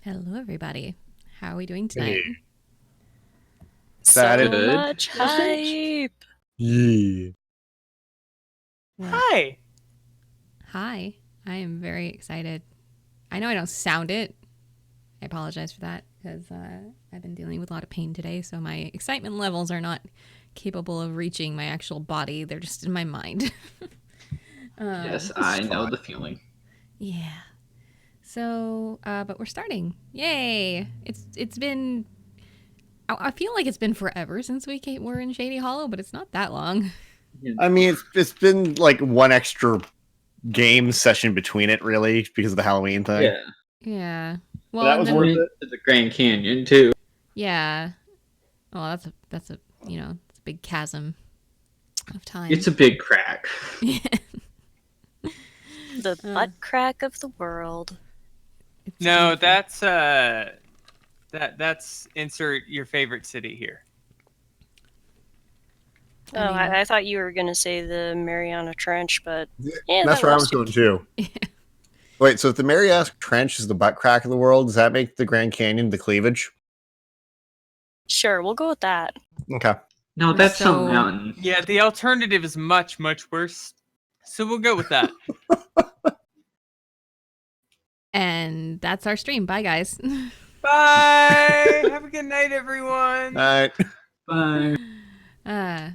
Hello, everybody. How are we doing tonight? Hey. So Good. much hype. Yeah. Well, Hi. hi. I am very excited. I know I don't sound it. I apologize for that because I've been dealing with a lot of pain today, so my excitement levels are not capable of reaching my actual body. They're just in my mind. Yes, I know the feeling. Yeah. So, but we're starting. Yay! It's been. I feel like it's been forever since we're in Shady Hollow, but it's not that long. I mean, it's been like one extra game session between it, really, because of the Halloween thing. Yeah. Yeah. But Well, that and was then- worth Went it. to the Grand Canyon too. Yeah. Well, that's a it's a big chasm of time. It's a big crack. The butt crack of the world. It's No, beautiful. that's insert your favorite city here. I Oh, mean- I thought you were going to say the Mariana Trench, but yeah, That's that where I works was too. going too. Wait, so if the Mariana Trench is the butt crack of the world, does that make the Grand Canyon the cleavage? Sure, we'll go with that. Okay. No, that's So- some mountain. Yeah, the alternative is much, much worse. So we'll go with that. And that's our stream. Bye, guys. Bye. Have a good night, everyone. All right. Bye.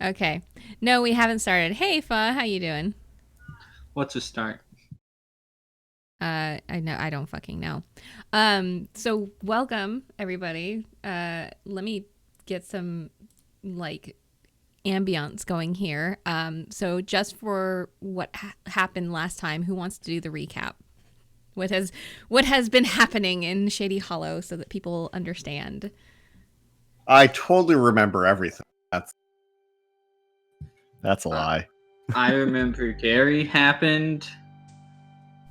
Okay. No, we haven't started. Hey, Fa, how you doing? What's a start? I know I don't fucking know. So welcome everybody. Let me get some like ambiance going here. So just for what happened last time, who wants to do the recap? What has been happening in Shady Hollow so that people understand? I totally remember everything. That's a lie. I remember Gary happened,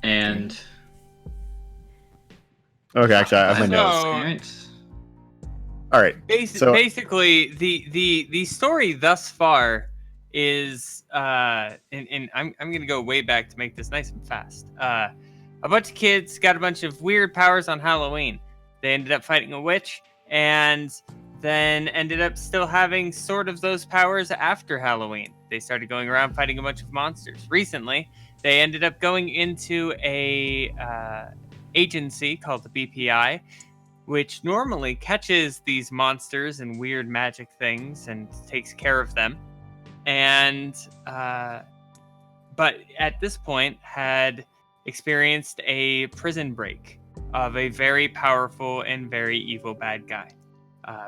and Okay, actually, I have my So- notes. parents. All right. So- Basically, the story thus far is and I'm gonna go way back to make this nice and fast. A bunch of kids got a bunch of weird powers on Halloween. They ended up fighting a witch, and then ended up still having sort of those powers after Halloween. They started going around fighting a bunch of monsters. Recently, they ended up going into a agency called the BPI, which normally catches these monsters and weird magic things and takes care of them. And but at this point had experienced a prison break of a very powerful and very evil bad guy.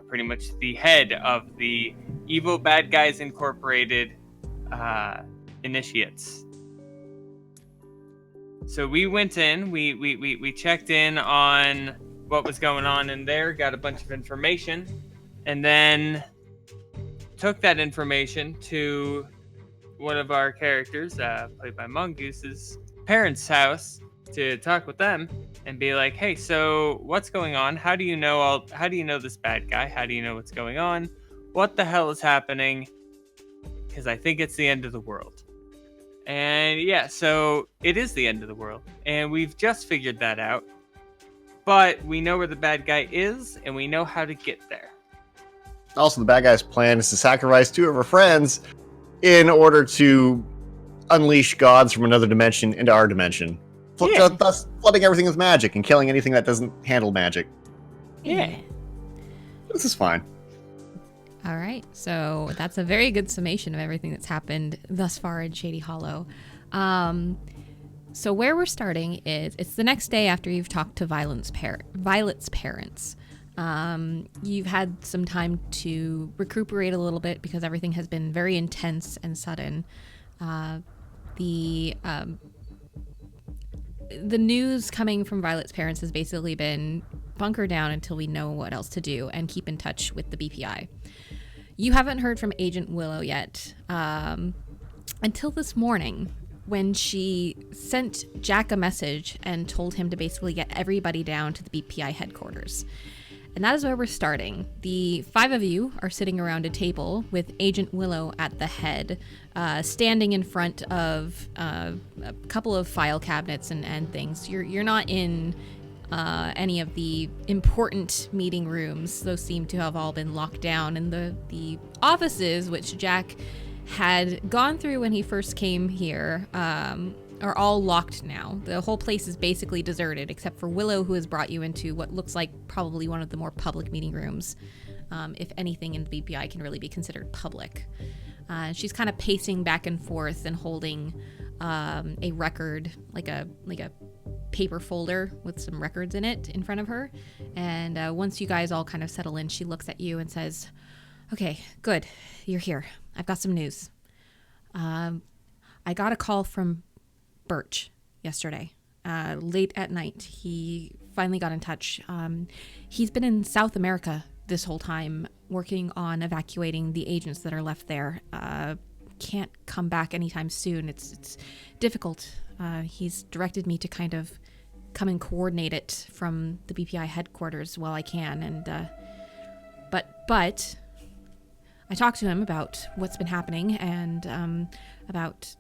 Pretty much the head of the Evil Bad Guys Incorporated initiates. So we went in, we checked in on what was going on in there, got a bunch of information, and then took that information to one of our characters, played by Mongoose's parents' house, to talk with them and be like, hey, so what's going on? How do you know this bad guy? How do you know what's going on? What the hell is happening? Because I think it's the end of the world. And yeah, so it is the end of the world. And we've just figured that out. But we know where the bad guy is, and we know how to get there. Also, the bad guy's plan is to sacrifice two of her friends in order to unleash gods from another dimension into our dimension. Yeah. Thus flooding everything with magic and killing anything that doesn't handle magic. Yeah. This is fine. All right, so that's a very good summation of everything that's happened thus far in Shady Hollow. So where we're starting is it's the next day after you've talked to Violet's parents. You've had some time to recuperate a little bit because everything has been very intense and sudden. The news coming from Violet's parents has basically been bunker down until we know what else to do and keep in touch with the BPI. You haven't heard from Agent Willow yet until this morning when she sent Jack a message and told him to basically get everybody down to the BPI headquarters. And that is where we're starting. The 5 of you are sitting around a table with Agent Willow at the head, standing in front of a couple of file cabinets and things. You're not in any of the important meeting rooms. Those seem to have all been locked down. And the offices, which Jack had gone through when he first came here, are all locked now. The whole place is basically deserted, except for Willow, who has brought you into what looks like probably one of the more public meeting rooms, if anything in the BPI can really be considered public. She's kind of pacing back and forth and holding a record, like a paper folder with some records in it in front of her. And once you guys all kind of settle in, she looks at you and says, "Okay, good, you're here. I've got some news. I got a call from Birch yesterday, late at night. He finally got in touch. He's been in South America this whole time, working on evacuating the agents that are left there. Can't come back anytime soon. It's difficult. He's directed me to kind of come and coordinate it from the BPI headquarters while I can. And but I talked to him about what's been happening and about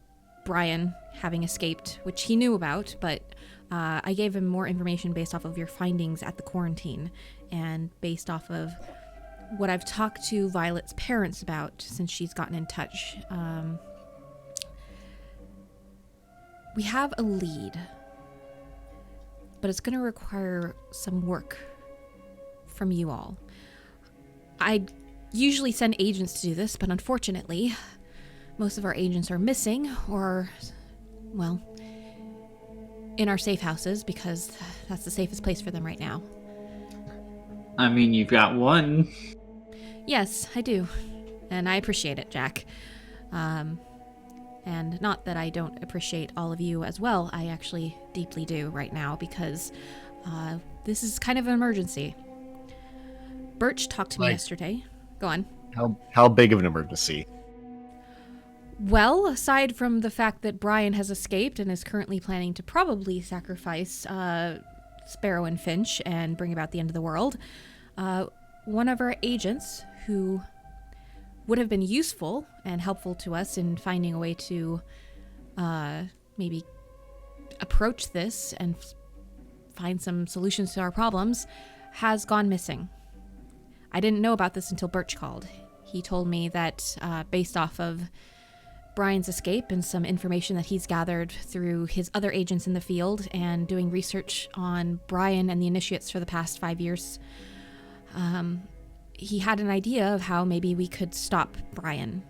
Brian having escaped, which he knew about, but I gave him more information based off of your findings at the quarantine and based off of what I've talked to Violet's parents about since she's gotten in touch. We have a lead, but it's going to require some work from you all. I usually send agents to do this, but unfortunately, most of our agents are missing or, well, in our safe houses because that's the safest place for them right now. I mean, you've got one. Yes, I do. And I appreciate it, Jack. And not that I don't appreciate all of you as well. I actually deeply do right now because this is kind of an emergency. Birch talked to me yesterday. Go on. How big of an emergency? Well, aside from the fact that Brian has escaped and is currently planning to probably sacrifice Sparrow and Finch and bring about the end of the world, one of our agents who would have been useful and helpful to us in finding a way to maybe approach this and find some solutions to our problems has gone missing. I didn't know about this until Birch called. He told me that based off of Brian's escape and some information that he's gathered through his other agents in the field and doing research on Brian and the initiates for the past 5 years, he had an idea of how maybe we could stop Brian.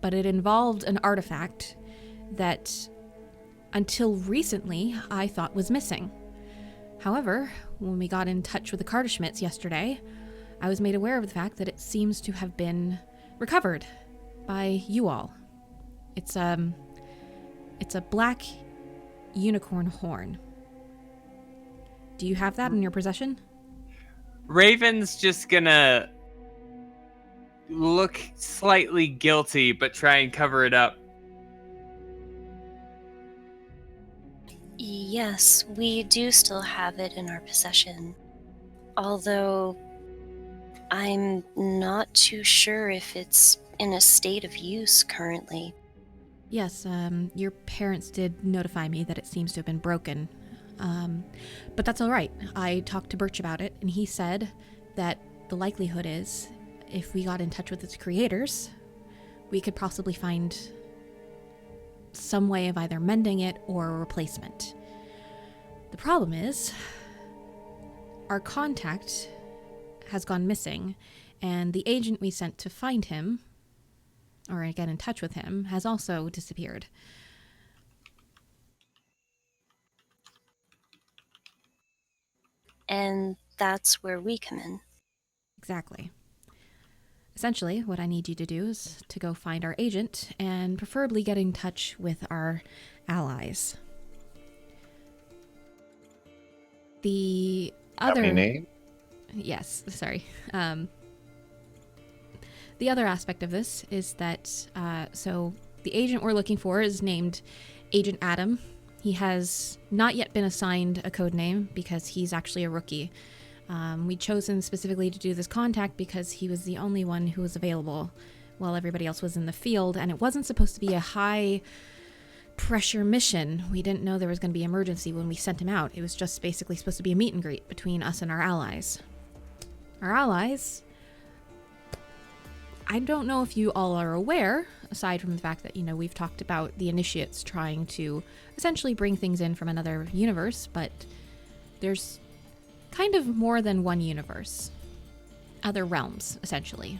But it involved an artifact that, until recently, I thought was missing. However, when we got in touch with the Carter Schmitts yesterday, I was made aware of the fact that it seems to have been recovered by you all. It's a black unicorn horn. Do you have that in your possession? Raven's just gonna look slightly guilty, but try and cover it up. Yes, we do still have it in our possession. Although I'm not too sure if it's in a state of use currently. Yes, your parents did notify me that it seems to have been broken. But that's all right. I talked to Birch about it, and he said that the likelihood is, if we got in touch with its creators, we could possibly find some way of either mending it or a replacement. The problem is, our contact has gone missing, and the agent we sent to find him, or get in touch with him, has also disappeared. And that's where we come in. Exactly. Essentially, what I need you to do is to go find our agent and preferably get in touch with our allies. The other... Have any name? Yes, sorry. The other aspect of this is that, so the agent we're looking for is named Agent Adam. He has not yet been assigned a code name because he's actually a rookie. We'd chosen specifically to do this contact because he was the only one who was available while everybody else was in the field, and it wasn't supposed to be a high pressure mission. We didn't know there was going to be emergency when we sent him out. It was just basically supposed to be a meet and greet between us and our allies. Our allies, I don't know if you all are aware, aside from the fact that, we've talked about the initiates trying to essentially bring things in from another universe, but there's kind of more than one universe. Other realms, essentially.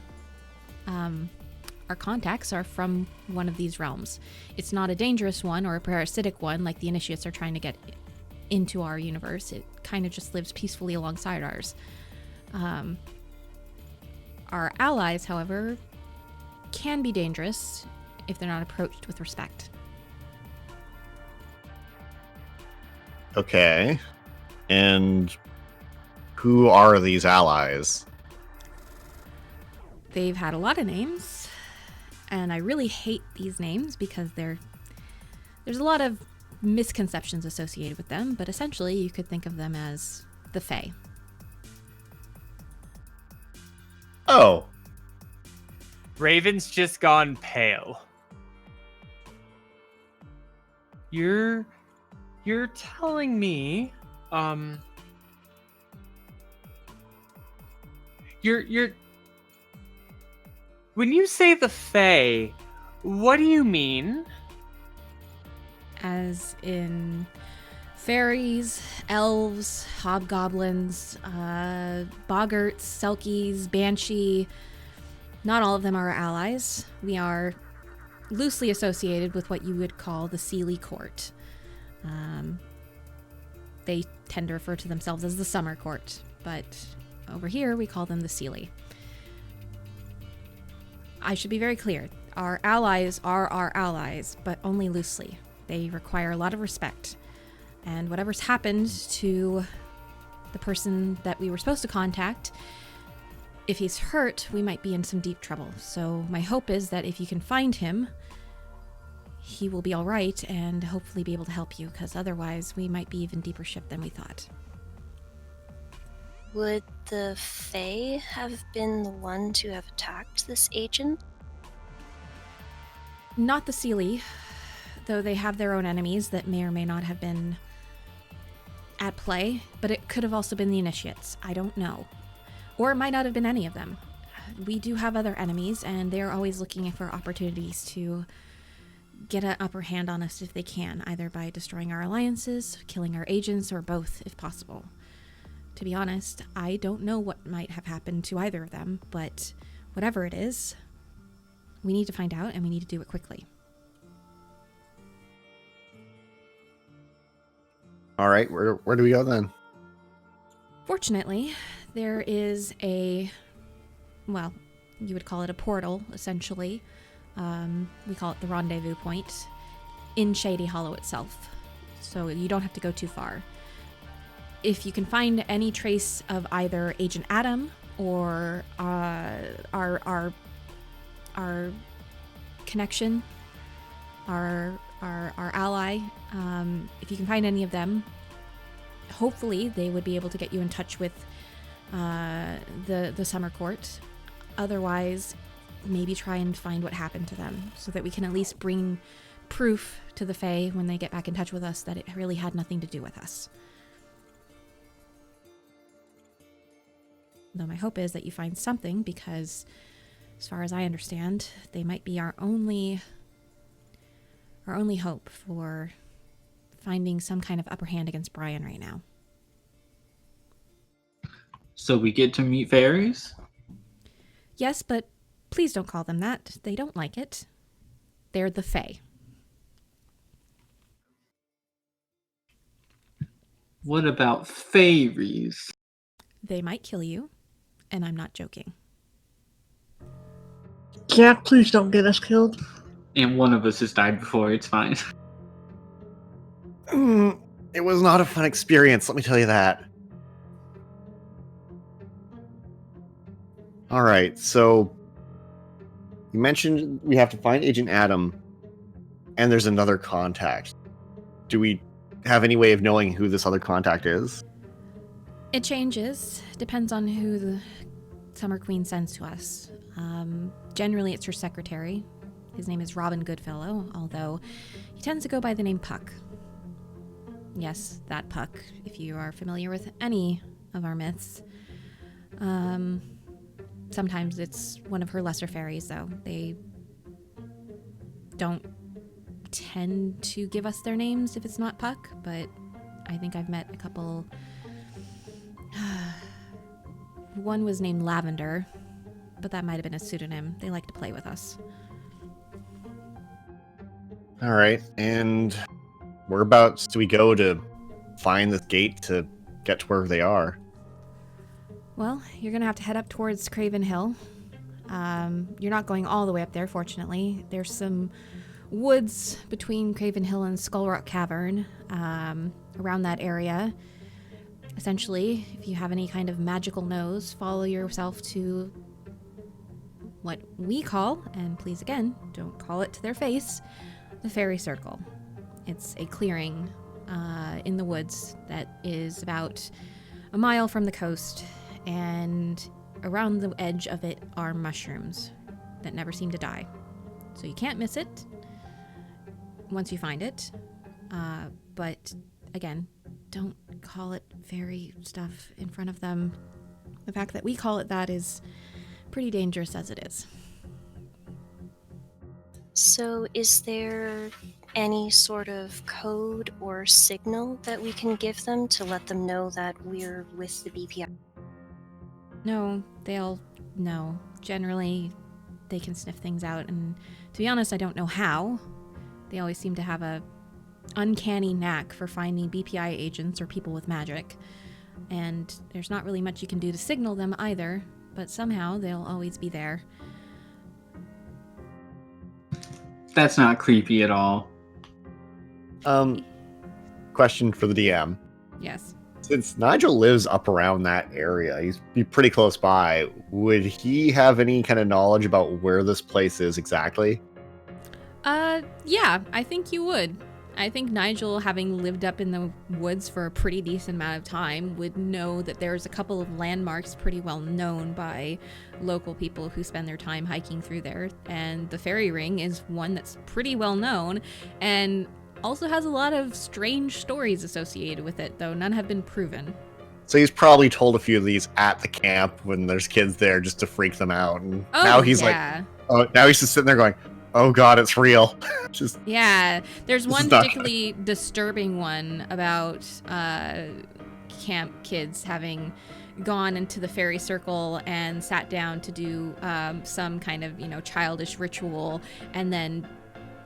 Our contacts are from one of these realms. It's not a dangerous one or a parasitic one like the initiates are trying to get into our universe. It kind of just lives peacefully alongside ours. Our allies, however, can be dangerous if they're not approached with respect. Okay. And who are these allies? They've had a lot of names, and I really hate these names because there's a lot of misconceptions associated with them, but essentially you could think of them as the Fae. Oh. Raven's just gone pale. You're telling me, you're when you say the Fae, what do you mean? As in fairies, elves, hobgoblins, boggarts, selkies, banshee. Not all of them are our allies. We are loosely associated with what you would call the Seelie Court. They tend to refer to themselves as the Summer Court, but over here we call them the Seelie. I should be very clear. Our allies are our allies, but only loosely. They require a lot of respect. And whatever's happened to the person that we were supposed to contact, if he's hurt, we might be in some deep trouble. So my hope is that if you can find him, he will be all right and hopefully be able to help you, because otherwise we might be even deeper ship than we thought. Would the Fae have been the one to have attacked this agent? Not the Seelie, though they have their own enemies that may or may not have been at play, but it could have also been the initiates. I don't know. Or it might not have been any of them. We do have other enemies, and they're always looking for opportunities to get an upper hand on us if they can, either by destroying our alliances, killing our agents, or both, if possible. To be honest, I don't know what might have happened to either of them, but whatever it is, we need to find out, and we need to do it quickly. All right, where do we go then? Fortunately, there is you would call it a portal, essentially. We call it the rendezvous point in Shady Hollow itself. So you don't have to go too far. If you can find any trace of either Agent Adam or our connection, our ally, if you can find any of them, hopefully they would be able to get you in touch with the Summer Court. Otherwise, maybe try and find what happened to them so that we can at least bring proof to the Fae when they get back in touch with us that it really had nothing to do with us. Though my hope is that you find something, because as far as I understand, they might be our only hope for finding some kind of upper hand against Brian right now. So we get to meet fairies? Yes, but please don't call them that. They don't like it. They're the Fae. What about fairies? They might kill you, and I'm not joking. Jack, please don't get us killed. And one of us has died before, it's fine. It was not a fun experience, let me tell you that. All right, so you mentioned we have to find Agent Adam, and there's another contact. Do we have any way of knowing who this other contact is? It changes. Depends on who the Summer Queen sends to us. Generally, it's her secretary. His name is Robin Goodfellow, although he tends to go by the name Puck. Yes, that Puck, if you are familiar with any of our myths. Sometimes it's one of her lesser fairies, though. They don't tend to give us their names if it's not Puck, but I think I've met a couple. One was named Lavender, but that might have been a pseudonym. They like to play with us. All right, and whereabouts do we go to find the gate to get to where they are? Well, you're gonna have to head up towards Craven Hill. You're not going all the way up there, fortunately. There's some woods between Craven Hill and Skull Rock Cavern, around that area. Essentially, if you have any kind of magical nose, follow yourself to what we call, and please again, don't call it to their face, the Fairy Circle. It's a clearing in the woods that is about a mile from the coast, and around the edge of it are mushrooms that never seem to die. So you can't miss it once you find it. But again, don't call it fairy stuff in front of them. The fact that we call it that is pretty dangerous as it is. So, is there any sort of code or signal that we can give them to let them know that we're with the BPI? No, they'll know. Generally, they can sniff things out, and to be honest, I don't know how. They always seem to have a uncanny knack for finding BPI agents or people with magic, and there's not really much you can do to signal them either, but somehow they'll always be there. That's not creepy at all. Question for the DM. Yes. Since Nigel lives up around that area, he's be pretty close by. Would he have any kind of knowledge about where this place is exactly? Yeah, I think you would. I think Nigel, having lived up in the woods for a pretty decent amount of time, would know that there's a couple of landmarks pretty well known by local people who spend their time hiking through there. And the Fairy Ring is one that's pretty well known and also has a lot of strange stories associated with it, though none have been proven. So he's probably told a few of these at the camp when there's kids there just to freak them out. And now he's yeah. now he's just sitting there going, "Oh God, it's real." Just Yeah, there's This one is not- particularly disturbing one about camp kids having gone into the fairy circle and sat down to do some kind of, childish ritual, and then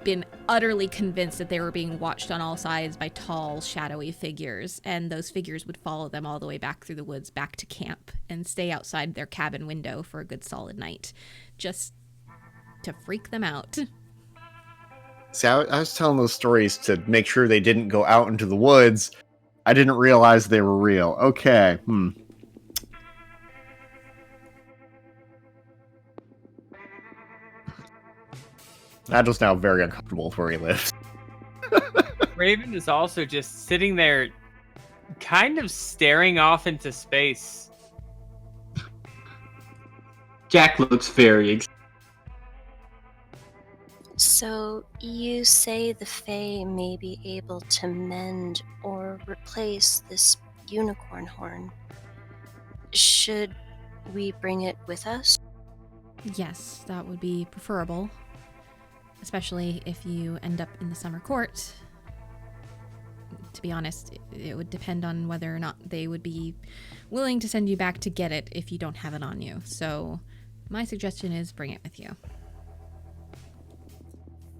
been utterly convinced that they were being watched on all sides by tall, shadowy figures, and those figures would follow them all the way back through the woods, back to camp, and stay outside their cabin window for a good solid night, just to freak them out. See, I was telling those stories to make sure they didn't go out into the woods. I didn't realize they were real. Okay. Nigel's now very uncomfortable with where he lives. Raven is also just sitting there, kind of staring off into space. Jack looks very excited. So, you say the Fae may be able to mend or replace this unicorn horn. Should we bring it with us? Yes, that would be preferable, especially if you end up in the summer court. To be honest, it would depend on whether or not they would be willing to send you back to get it if you don't have it on you. So my suggestion is bring it with you.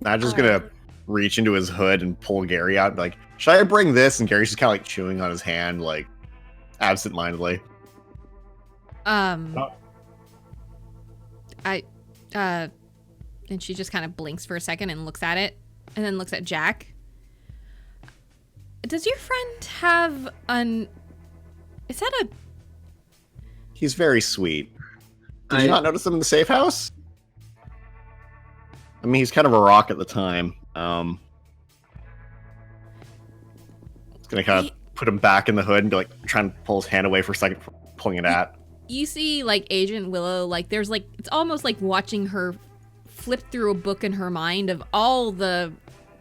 Nigel's gonna reach into his hood and pull Gary out and be like, "Should I bring this?" And Gary's just kind of like chewing on his hand, like absent-mindedly. And she just kind of blinks for a second and looks at it, and then looks at Jack. Does your friend have is that a... He's very sweet. Did you not notice him in the safe house? I mean, he's kind of a rock at the time. He's gonna kind of put him back in the hood and be like trying to pull his hand away for a second, pulling it at. You see, like, Agent Willow, like, there's, like, it's almost like watching her flip through a book in her mind of all the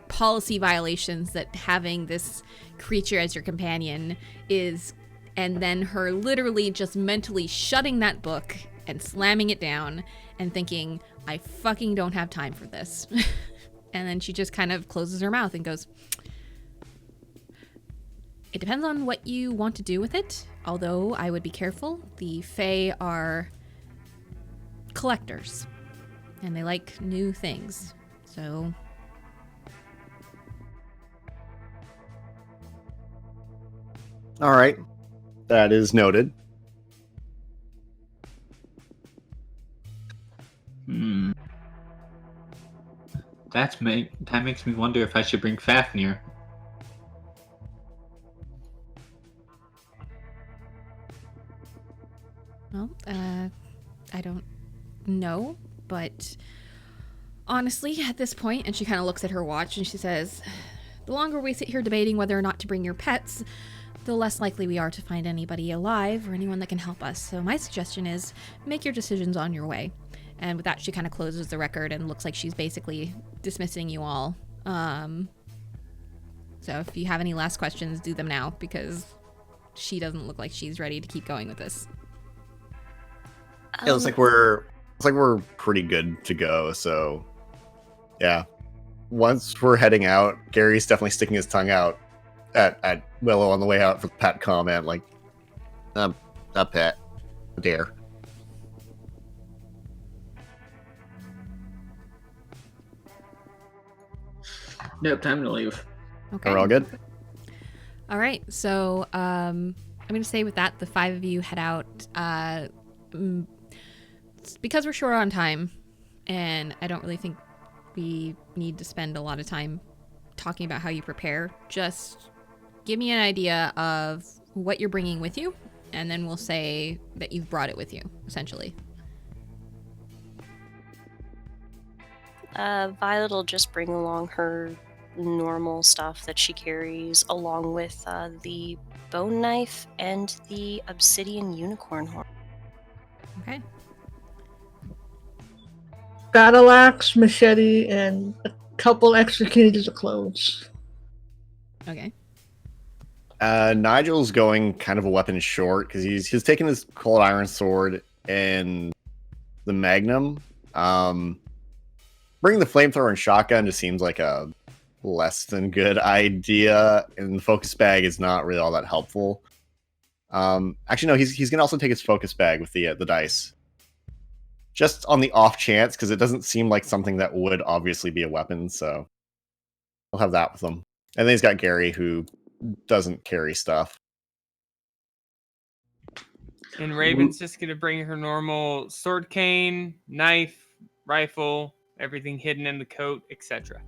policy violations that having this creature as your companion is, and then her literally just mentally shutting that book and slamming it down and thinking, I fucking don't have time for this. And then she just kind of closes her mouth and goes, it depends on what you want to do with it, although I would be careful. The Fae are collectors, and they like new things, so... All right, that is noted. That makes me wonder if I should bring Fafnir. Well, I don't know, but honestly, at this point, and she kind of looks at her watch and she says, the longer we sit here debating whether or not to bring your pets, the less likely we are to find anybody alive or anyone that can help us. So my suggestion is make your decisions on your way. And with that, she kind of closes the record and looks like she's basically dismissing you all. So if you have any last questions, do them now, because she doesn't look like she's ready to keep going with this. It looks like we're pretty good to go. So, yeah. Once we're heading out, Gary's definitely sticking his tongue out at Willow on the way out for the pet comment, like, a pet, dare. Nope, time to leave. Okay. We're all good. All right. So I'm going to say with that, the five of you head out. Because we're short on time, and I don't really think we need to spend a lot of time talking about how you prepare. Just give me an idea of what you're bringing with you, and then we'll say that you've brought it with you, essentially. Violet will just bring along her normal stuff that she carries, along with the bone knife and the obsidian unicorn horn. Okay. Battle axe, machete, and a couple extra changes of clothes. Okay. Nigel's going kind of a weapon short because he's taken his cold iron sword and the magnum. Bringing the flamethrower and shotgun just seems like a less than good idea, and the focus bag is not really all that helpful. Actually, no, he's gonna also take his focus bag with the dice, just on the off chance, because it doesn't seem like something that would obviously be a weapon. So he'll have that with him, and then he's got Gary, who doesn't carry stuff. And Raven's just gonna bring her normal sword, cane, knife, rifle, everything hidden in the coat, etc.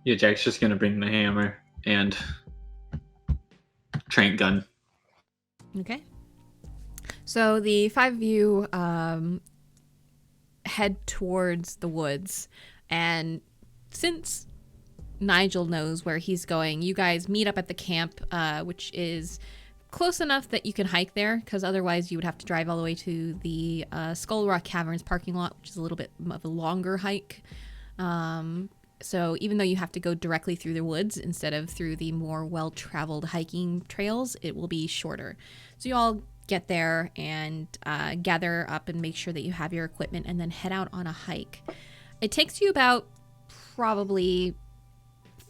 Yeah, Jack's just gonna bring the hammer and trank gun. Okay. So the five of you head towards the woods, and since Nigel knows where he's going, you guys meet up at the camp, which is close enough that you can hike there, because otherwise you would have to drive all the way to the Skull Rock Caverns parking lot, which is a little bit of a longer hike. So even though you have to go directly through the woods instead of through the more well-traveled hiking trails, it will be shorter. So you all get there and gather up and make sure that you have your equipment, and then head out on a hike. It takes you about probably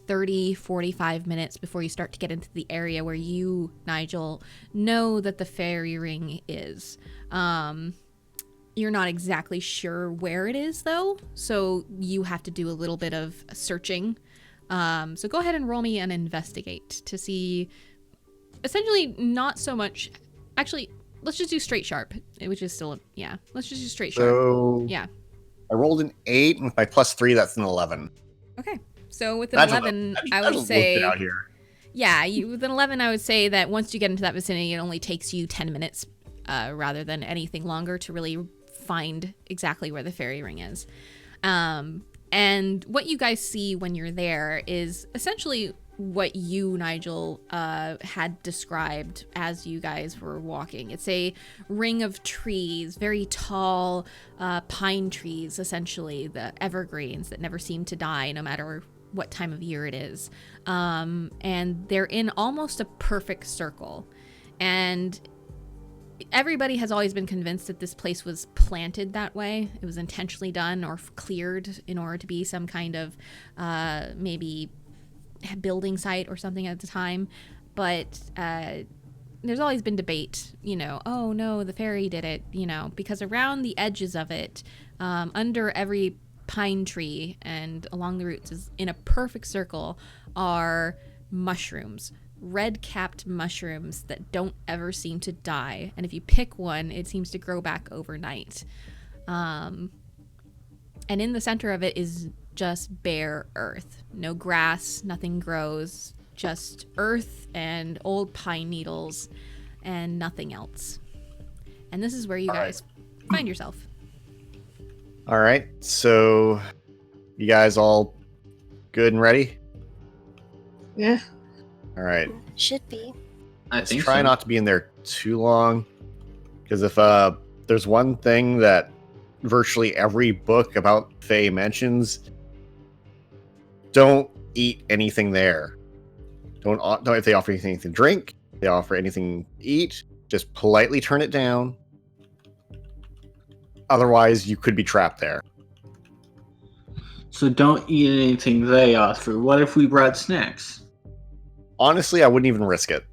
30-45 minutes before you start to get into the area where you, Nigel, know that the fairy ring is. You're not exactly sure where it is, though, so you have to do a little bit of searching. So go ahead and roll me an investigate to see, essentially not so much, actually, let's just do straight sharp, which is still, yeah, let's just do straight sharp. So Yeah. I rolled an 8, and with my +3, that's an 11. Okay. So with an 11, I would say, out here. yeah, with an 11, I would say that once you get into that vicinity, it only takes you 10 minutes rather than anything longer to really find exactly where the fairy ring is. And what you guys see when you're there is essentially what you, Nigel, had described as you guys were walking. It's a ring of trees, very tall pine trees, essentially, the evergreens that never seem to die no matter what time of year it is. And they're in almost a perfect circle. And everybody has always been convinced that this place was planted that way. It was intentionally done or cleared in order to be some kind of maybe building site or something at the time. But there's always been debate, oh no, the fairy did it, because around the edges of it, under every pine tree and along the roots is in a perfect circle are mushrooms, red-capped mushrooms that don't ever seem to die. And if you pick one, it seems to grow back overnight. And in the center of it is just bare earth. No grass, nothing grows, just earth and old pine needles and nothing else. And this is where you guys find yourself. All right, so you guys all good and ready? Yeah. All right. Should be. Let's try not to be in there too long, because if there's one thing that virtually every book about Fae mentions, don't eat anything there. Don't if they offer anything to drink, they offer anything to eat, just politely turn it down. Otherwise, you could be trapped there. So don't eat anything they offer. What if we brought snacks? Honestly, I wouldn't even risk it.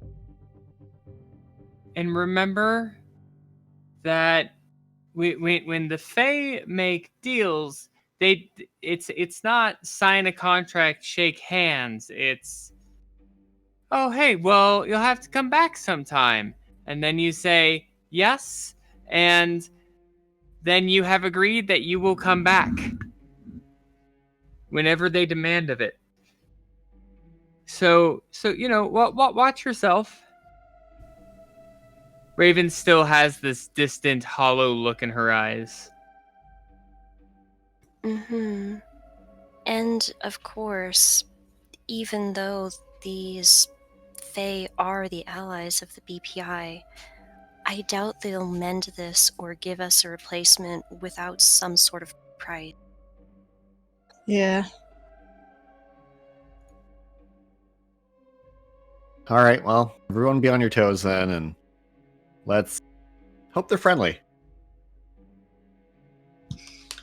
And remember that when the Fae make deals, it's not sign a contract, shake hands. It's, oh hey, well you'll have to come back sometime, and then you say yes, and then you have agreed that you will come back whenever they demand of it. So watch yourself. Raven still has this distant, hollow look in her eyes. Mm-hmm. And of course, even though these Fae are the allies of the BPI, I doubt they'll mend this or give us a replacement without some sort of price. Yeah. All right, well, everyone be on your toes then, and let's hope they're friendly.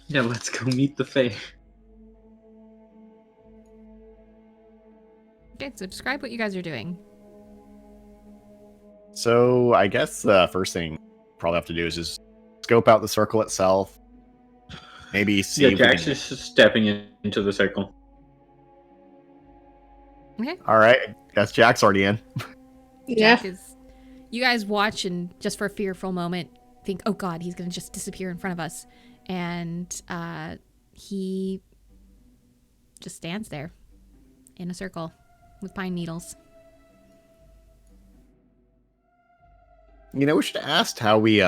Yeah, let's go meet the Fae. Okay, so describe what you guys are doing. So I guess the first thing probably have to do is just scope out the circle itself. Maybe see Yeah, if we Jack's can... just stepping into the circle. Okay. All right, I guess Jack's already in. Yeah. Jack is. You guys watch and just for a fearful moment think, oh god, he's gonna just disappear in front of us. And he just stands there in a circle with pine needles. We should have asked how we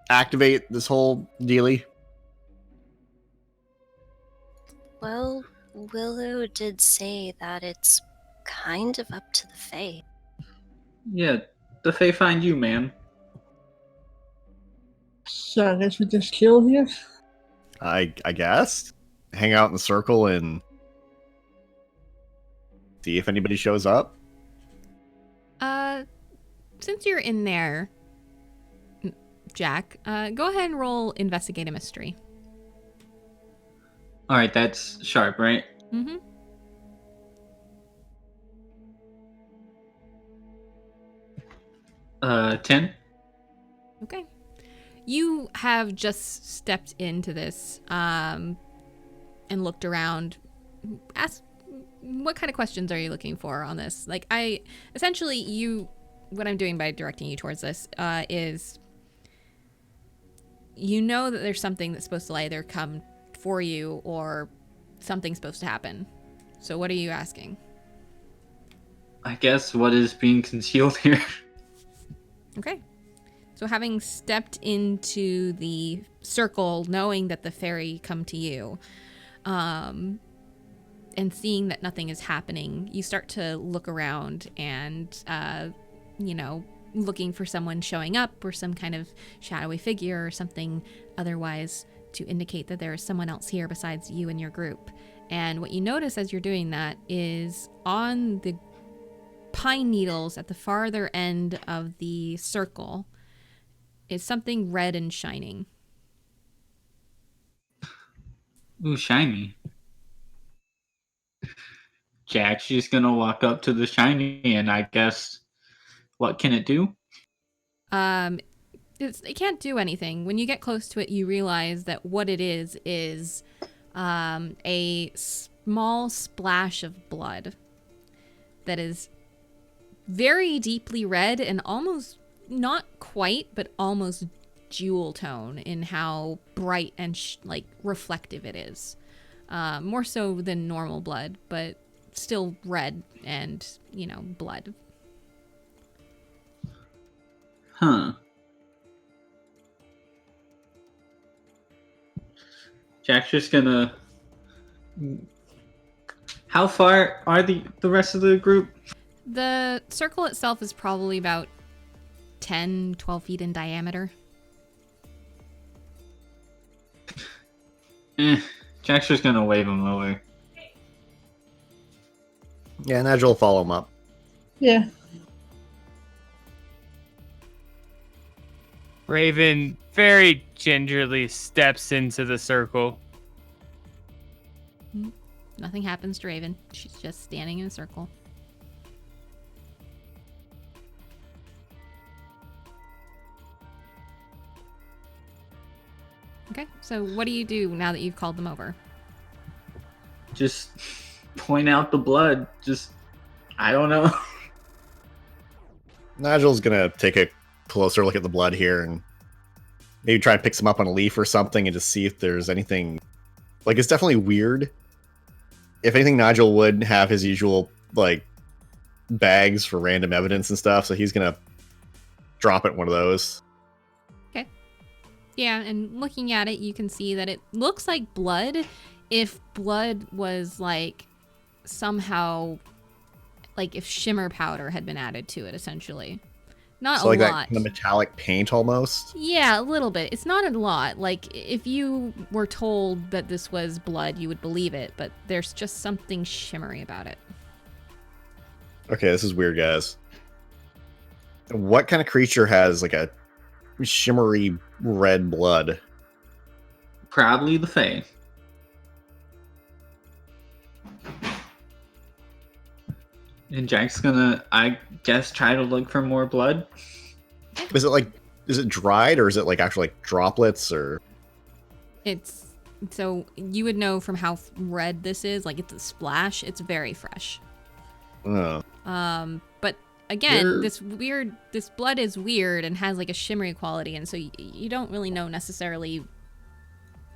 activate this whole dealie. Well, Willow did say that it's kind of up to the Fae. Yeah, the Fae find you, man. So I guess we just kill here. I guess hang out in the circle and see if anybody shows up. Since you're in there, Jack, go ahead and roll investigate a mystery. Alright, that's sharp, right? Mm-hmm. Uh, 10? Okay. You have just stepped into this and looked around. Ask, what kind of questions are you looking for on this? Like, what I'm doing by directing you towards this is you know that there's something that's supposed to either come for you or something's supposed to happen. So what are you asking? I guess what is being concealed here? Okay. So having stepped into the circle, knowing that the fairy come to you, and seeing that nothing is happening, you start to look around and, looking for someone showing up or some kind of shadowy figure or something otherwise to indicate that there is someone else here besides you and your group. And what you notice as you're doing that is on the pine needles at the farther end of the circle is something red and shining. Ooh, shiny. Jack's just gonna walk up to the shiny, and I guess, what can it do? It can't do anything. When you get close to it, you realize that what it is a small splash of blood that is very deeply red and almost, not quite, but almost jewel tone in how bright and reflective it is. More so than normal blood, but still red and, blood. Huh. Jack's just gonna... How far are the rest of the group? The circle itself is probably about 10, 12 feet in diameter. Jack's just gonna wave him over. Yeah, Nigel will follow him up. Yeah. Raven very gingerly steps into the circle. Nothing happens to Raven. She's just standing in a circle. Okay, so what do you do now that you've called them over? Just point out the blood. I don't know. Nigel's gonna take a closer look at the blood here and maybe try and pick some up on a leaf or something and just see if there's anything. Like, it's definitely weird. If anything, Nigel would have his usual, bags for random evidence and stuff, so he's gonna drop it in one of those. Okay. Yeah, and looking at it, you can see that it looks like blood if blood was, somehow, if shimmer powder had been added to it, essentially. Not So a like lot. that kind of metallic paint almost. Yeah, a little bit. It's not a lot. If you were told that this was blood, you would believe it, but there's just something shimmery about it. Okay, this is weird, guys. What kind of creature has a shimmery red blood? Probably the Fae. And Jack's gonna, I guess, try to look for more blood. Is it dried or is it actual droplets or? So you would know from how red this is, it's a splash. It's very fresh. Oh. But again, Weird. this blood is weird and has a shimmery quality, and so you don't really know necessarily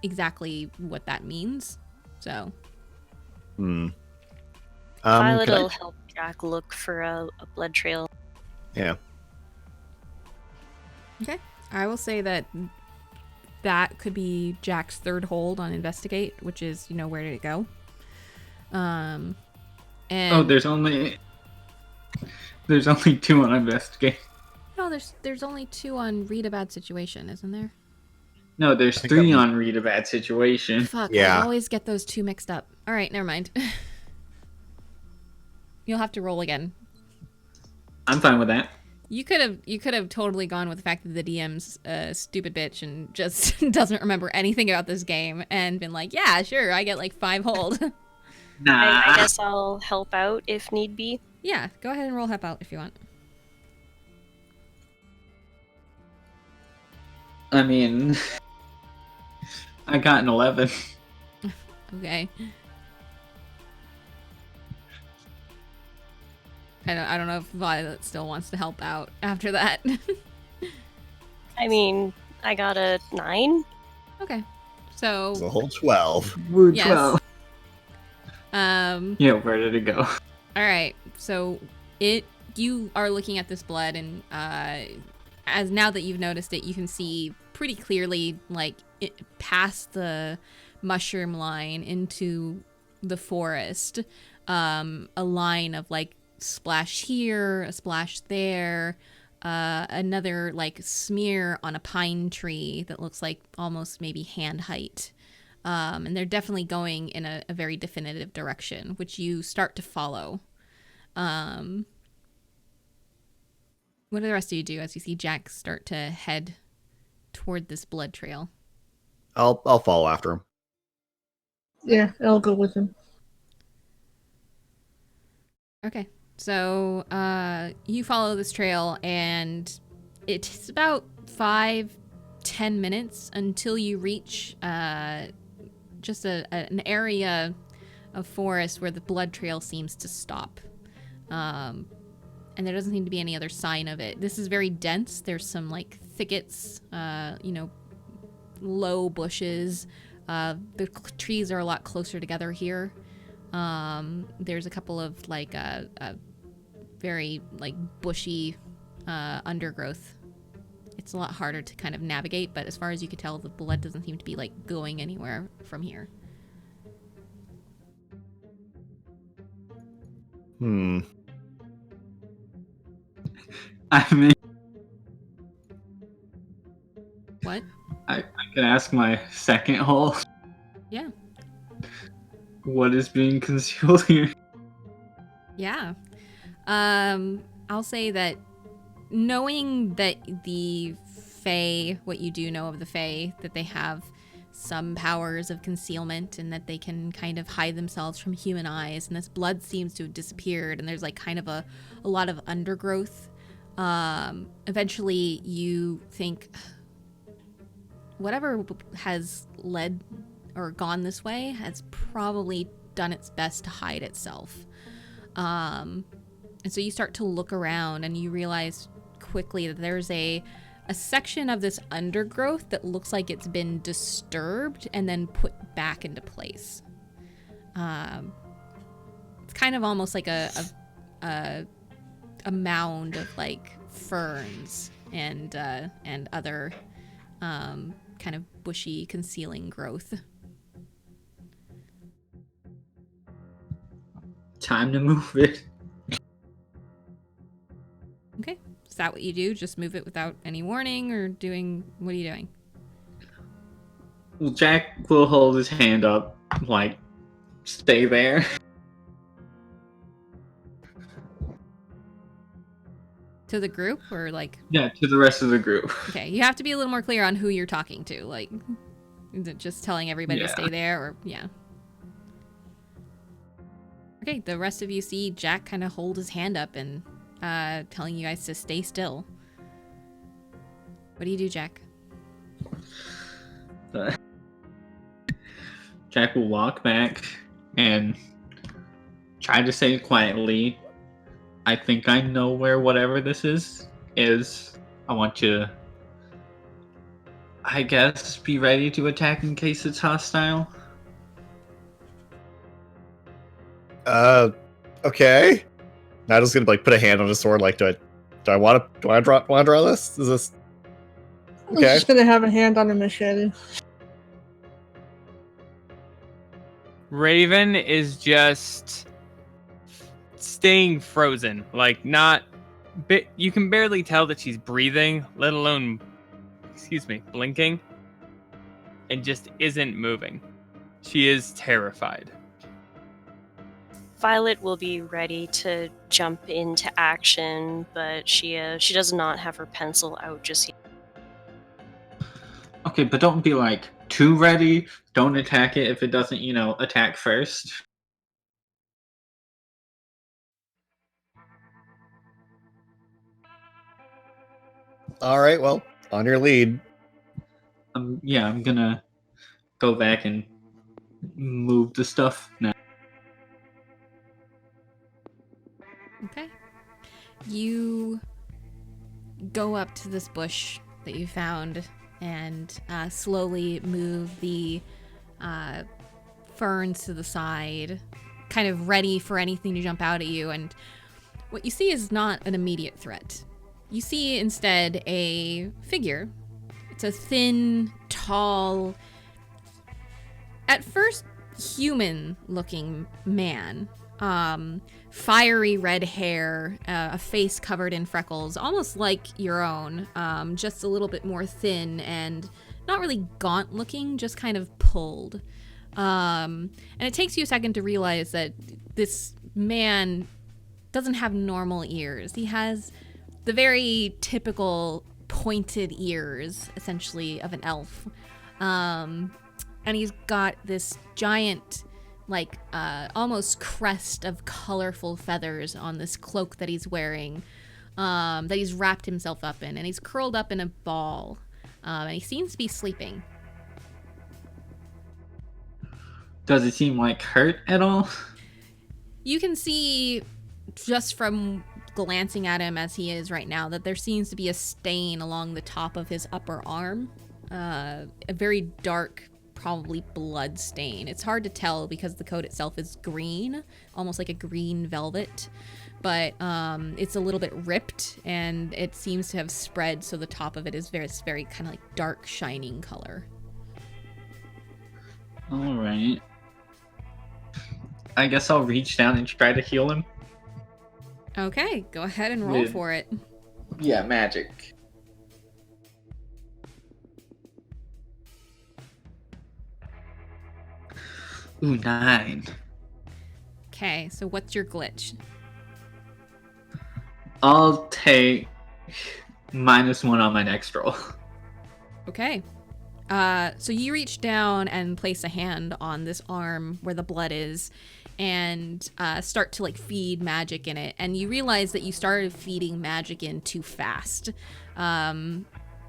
exactly what that means. So. Violet can I- will help Jack look for a blood trail. Yeah. Okay. I will say that could be Jack's third hold on investigate, which is, where did it go? And there's only 2 on investigate. no, there's only 2 on read a bad situation, isn't there? No, there's I think 3 that was- on read a bad situation. Fuck, Yeah. I always get those 2 mixed up. All right, never mind. You'll have to roll again. I'm fine with that. You could have totally gone with the fact that the DM's a stupid bitch and just doesn't remember anything about this game and been like, yeah, sure, I get 5 hold. Nah. I guess I'll help out if need be. Yeah, go ahead and roll help out if you want. I mean, I got an 11. Okay. I don't know if Violet still wants to help out after that. I mean, I got a 9. Okay. So It's a whole 12. Woo, Yes. 12. um Yeah, where did it go? all right. So you are looking at this blood, and as now that you've noticed it, you can see pretty clearly past the mushroom line into the forest, a line of like splash here, a splash there, another like smear on a pine tree that looks like almost maybe hand height. And they're definitely going in a very definitive direction, which you start to follow. What do the rest of you do as you see Jack start to head toward this blood trail? I'll follow after him. Yeah, I'll go with him. Okay. So you follow this trail, and it's about 5-10 minutes until you reach just an area of forest where the blood trail seems to stop. And there doesn't seem to be any other sign of it. This is very dense. There's some like thickets, low bushes. The trees are a lot closer together here. There's a couple of like very like bushy undergrowth. It's a lot harder to kind of navigate, but as far as you can tell, the blood doesn't seem to be like going anywhere from here. I mean, What? I can ask my second hole. Yeah. What is being concealed here? Yeah. I'll say that knowing that the Fae, what you do know of the Fae, that they have some powers of concealment and that they can kind of hide themselves from human eyes, and this blood seems to have disappeared, and there's like kind of a lot of undergrowth. Eventually you think whatever has led or gone this way has probably done its best to hide itself. And so you start to look around and you realize quickly that there's a section of this undergrowth that looks like it's been disturbed and then put back into place. It's kind of almost like a mound of like ferns and other kind of bushy concealing growth. Time to move it. Okay. Is that what you do? Just move it without any warning, or what are you doing? Well, Jack will hold his hand up, like, stay there. To the group, or like? Yeah, to the rest of the group. Okay, you have to be a little more clear on who you're talking to. Like, is it just telling everybody to stay there, or yeah? Okay, the rest of you see Jack kind of hold his hand up and telling you guys to stay still. What do you do, Jack? Jack will walk back and try to say quietly, I think I know where whatever this is. I want you to, I guess, be ready to attack in case it's hostile. Okay. Natalie's gonna like put a hand on his sword. Like, do I want to draw this? Is this I'm okay? just gonna have a hand on a machete. Raven is just staying frozen, like you can barely tell that she's breathing, let alone, blinking, and just isn't moving. She is terrified. Violet will be ready to jump into action, but she does not have her pencil out just yet. Okay, but don't be like too ready. Don't attack it if it doesn't, attack first. All right. Well, on your lead. I'm gonna go back and move the stuff now. Okay. You go up to this bush that you found and slowly move the ferns to the side, kind of ready for anything to jump out at you. And what you see is not an immediate threat. You see instead a figure. It's a thin, tall, at first human-looking man. Fiery red hair, a face covered in freckles, almost like your own, just a little bit more thin and not really gaunt-looking, just kind of pulled. And it takes you a second to realize that this man doesn't have normal ears. He has the very typical pointed ears, essentially, of an elf. And he's got this giant, like, almost crest of colorful feathers on this cloak that he's wearing, that he's wrapped himself up in. And he's curled up in a ball. And he seems to be sleeping. Does it seem like hurt at all? You can see, just from glancing at him as he is right now, that there seems to be a stain along the top of his upper arm. A very dark, probably blood stain. It's hard to tell because the coat itself is green, almost like a green velvet, but it's a little bit ripped and it seems to have spread, so the top of it is very kind of like dark, shining color. All right. I guess I'll reach down and try to heal him. Okay, go ahead and roll for it. Yeah, magic. Ooh, 9. Okay, so what's your glitch? I'll take -1 on my next roll. Okay. So you reach down and place a hand on this arm where the blood is and start to like feed magic in it. And you realize that you started feeding magic in too fast.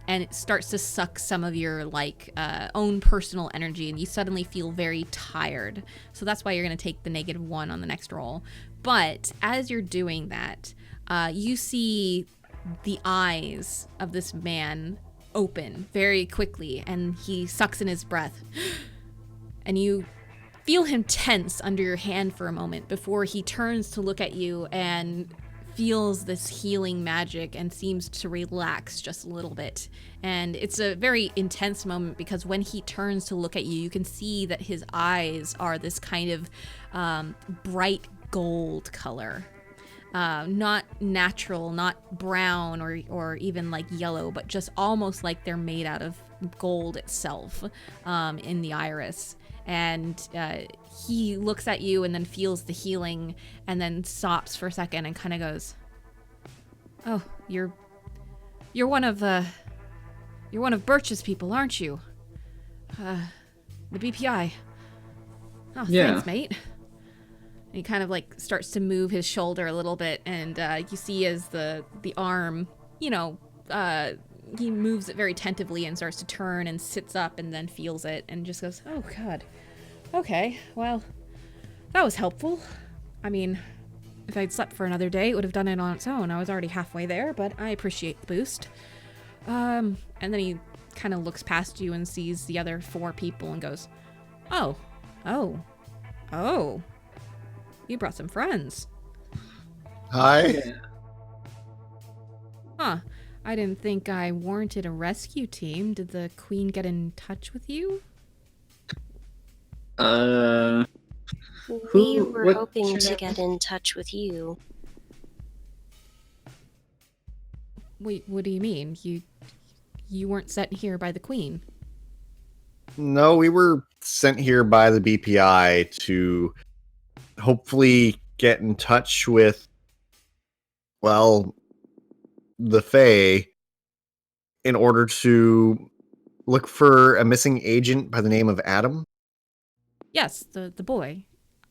And it starts to suck some of your like own personal energy, and you suddenly feel very tired. So that's why you're going to take the -1 on the next roll. But as you're doing that, you see the eyes of this man open very quickly, and he sucks in his breath. And you feel him tense under your hand for a moment before he turns to look at you and feels this healing magic and seems to relax just a little bit. And it's a very intense moment because when he turns to look at you, you can see that his eyes are this kind of bright gold color. Not natural, not brown or even like yellow, but just almost like they're made out of gold itself in the iris. And he looks at you and then feels the healing and then stops for a second and kind of goes, "Oh, you're one of Birch's people, aren't you? The BPI. Oh, Yeah. Thanks, mate." And he kind of like starts to move his shoulder a little bit, and you see as the arm, he moves it very tentatively and starts to turn and sits up and then feels it and just goes, "Oh, God. Okay, well, that was helpful. I mean, if I'd slept for another day, it would have done it on its own. I was already halfway there, but I appreciate the boost." And then he kind of looks past you and sees the other 4 people and goes, Oh. You brought some friends. Hi. Huh. I didn't think I warranted a rescue team. Did the Queen get in touch with you? We were what's hoping your to name? get in touch with you. Wait, what do you mean? You weren't sent here by the Queen? No, we were sent here by the BPI to hopefully get in touch with, well, the Fae in order to look for a missing agent by the name of Adam. Yes, the boy.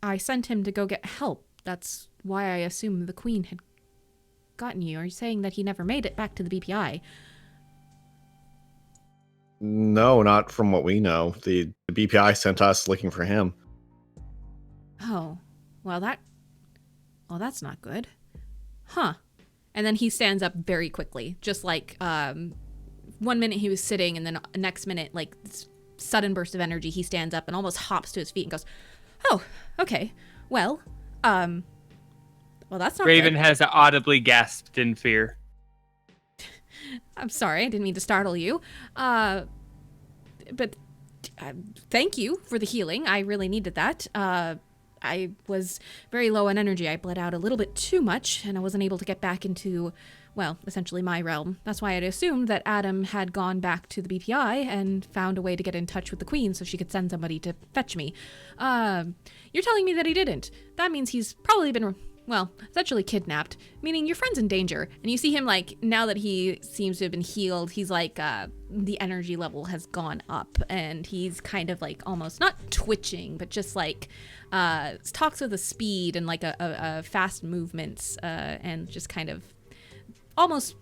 I sent him to go get help. That's why I assumed the Queen had gotten you. Are you saying that he never made it back to the BPI? No, not from what we know. The BPI sent us looking for him. Oh, well that's not good. Huh. And then he stands up very quickly, just like 1 minute he was sitting and then next minute, like this sudden burst of energy, he stands up and almost hops to his feet and goes, "Oh, okay. Well, that's not Raven good." has audibly gasped in fear. I'm sorry, I didn't mean to startle you. But thank you for the healing. I really needed that. I was very low on energy. I bled out a little bit too much, and I wasn't able to get back into, well, essentially my realm. That's why I'd assumed that Adam had gone back to the BPI and found a way to get in touch with the Queen so she could send somebody to fetch me. You're telling me that he didn't. That means he's probably been, well, essentially kidnapped, meaning your friend's in danger. And you see him, like, now that he seems to have been healed, he's like, the energy level has gone up, and he's kind of like almost not twitching, but just like, talks with a speed and like a fast movements, and just kind of almost,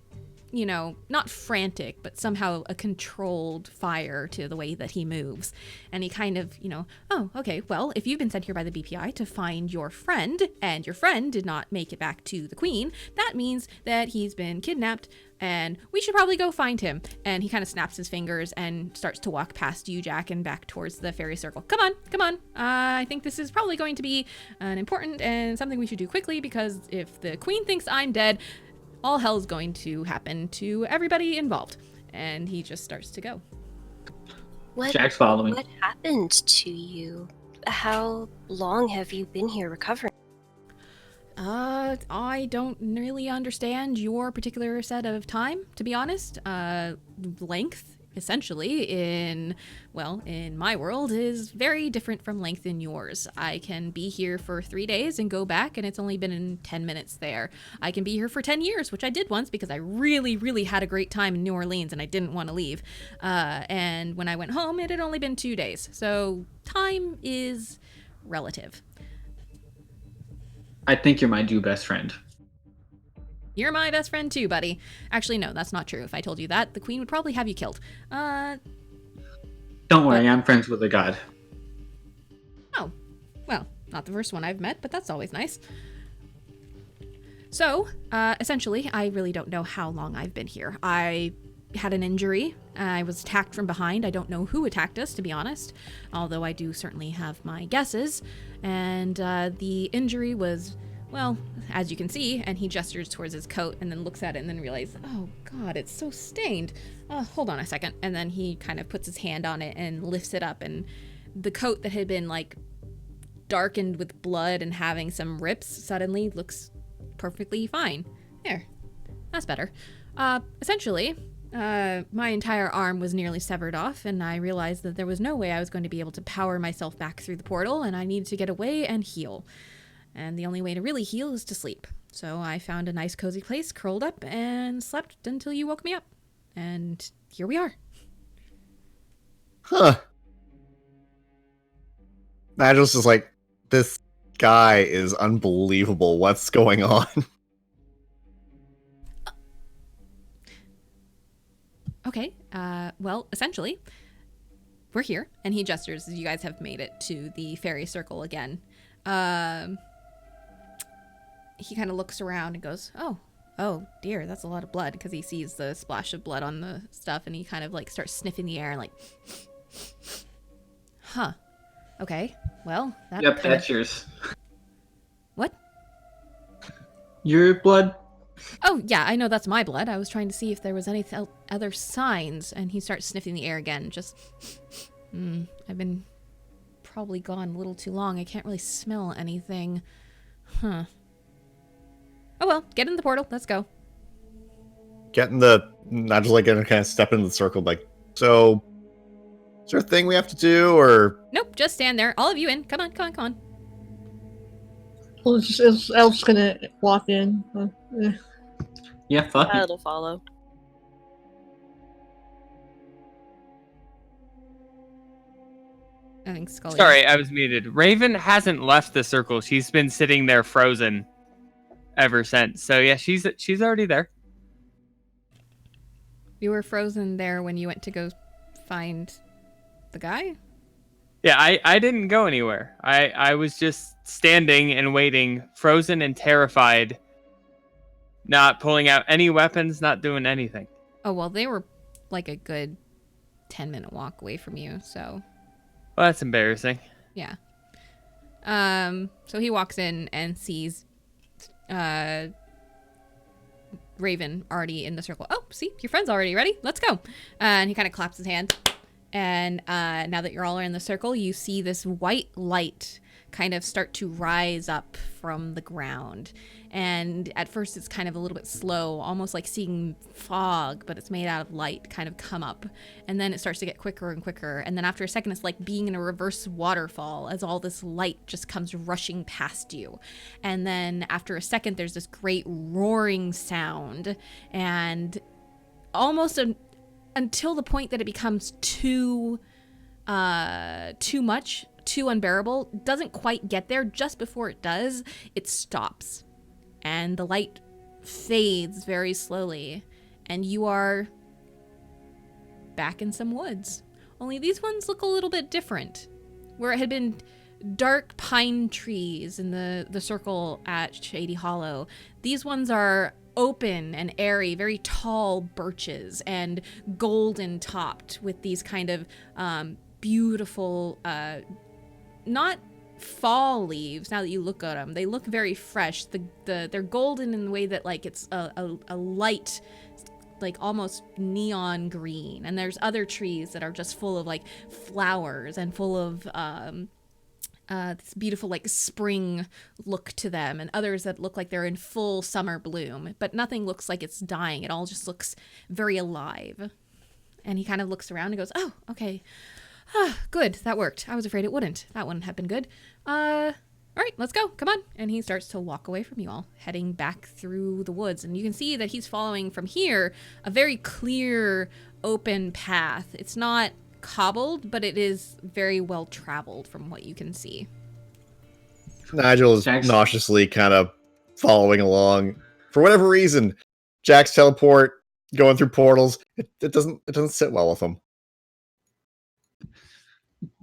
you know, not frantic, but somehow a controlled fire to the way that he moves. And he kind of, you know, oh, okay, well, if you've been sent here by the BPI to find your friend, and your friend did not make it back to the Queen, that means that he's been kidnapped, and we should probably go find him. And he kind of snaps his fingers and starts to walk past you, Jack, and back towards the fairy circle. Come on, come on. I think this is probably going to be an important and something we should do quickly, because if the Queen thinks I'm dead, all hell's going to happen to everybody involved. And he just starts to go. Jack's following. What happened to you? How long have you been here recovering? I don't really understand your particular set of time, to be honest. Length, essentially, in my world, is very different from length in yours. I can be here for 3 days and go back, and it's only been in 10 minutes there. I can be here for 10 years, which I did once because I really, really had a great time in New Orleans and I didn't want to leave. And when I went home, it had only been 2 days. So time is relative. I think you're my new best friend. You're my best friend too, buddy. Actually, no, that's not true. If I told you that, the Queen would probably have you killed. Don't worry, I'm friends with a god. Oh, well, not the first one I've met, but that's always nice. So, essentially, I really don't know how long I've been here. I had an injury. I was attacked from behind. I don't know who attacked us, to be honest, although I do certainly have my guesses. And the injury was, well, as you can see, and he gestures towards his coat and then looks at it and then realizes, oh God, it's so stained. Hold on a second. And then he kind of puts his hand on it and lifts it up, and the coat that had been like darkened with blood and having some rips suddenly looks perfectly fine. There, that's better. Essentially, my entire arm was nearly severed off, and I realized that there was no way I was going to be able to power myself back through the portal, and I needed to get away and heal. And the only way to really heal is to sleep. So I found a nice cozy place, curled up, and slept until you woke me up. And here we are. Huh. Nigel's just like, this guy is unbelievable. What's going on? Okay, well, essentially, we're here, and he gestures as you guys have made it to the fairy circle again. He kind of looks around and goes, oh dear, that's a lot of blood, because he sees the splash of blood on the stuff, and he kind of like starts sniffing the air and like, huh, okay, well, Yep, that's yours. What? Your blood? Oh, yeah, I know that's my blood. I was trying to see if there was any other signs, and he starts sniffing the air again. Just, I've been probably gone a little too long. I can't really smell anything. Huh. Oh, well, get in the portal. Let's go. Not just like gonna kind of step into the circle, like, so, is there a thing we have to do, or? Nope, just stand there. All of you in. Come on, come on, come on. Well, Elf's gonna walk in. Yeah, fuck it. I'll follow. I think Scully. Sorry, I was muted. Raven hasn't left the circle. She's been sitting there frozen ever since. So yeah, she's already there. You were frozen there when you went to go find the guy? Yeah, I didn't go anywhere. I was just standing and waiting, frozen and terrified, not pulling out any weapons, not doing anything. Oh, well, they were like a good 10-minute walk away from you, so... Well, that's embarrassing. Yeah. So he walks in and sees Raven already in the circle. Oh, see, your friend's already ready. Let's go. And he kind of claps his hand. And now that you're all in the circle, you see this white light kind of start to rise up from the ground. And at first it's kind of a little bit slow, almost like seeing fog, but it's made out of light kind of come up. And then it starts to get quicker and quicker. And then after a second, it's like being in a reverse waterfall as all this light just comes rushing past you. And then after a second, there's this great roaring sound, and almost until the point that it becomes too much, too unbearable. Doesn't quite get there. Just before it does, it stops and the light fades very slowly, and you are back in some woods. Only these ones look a little bit different. Where it had been dark pine trees in the circle at Shady Hollow, these ones are open and airy, very tall birches and golden topped with these kind of beautiful, not fall leaves. Now that you look at them, they look very fresh. They're golden in the way that like it's a light, like almost neon green. And there's other trees that are just full of like flowers and full of this beautiful like spring look to them, and others that look like they're in full summer bloom, but nothing looks like it's dying. It all just looks very alive. And he kind of looks around and goes, oh, okay. Good, that worked. I was afraid it wouldn't. That wouldn't have been good. All right, let's go. Come on. And he starts to walk away from you all, heading back through the woods. And you can see that he's following from here a very clear, open path. It's not cobbled, but it is very well traveled from what you can see. Nigel is nauseously kind of following along. For whatever reason, Jack's teleport, going through portals, it doesn't sit well with him.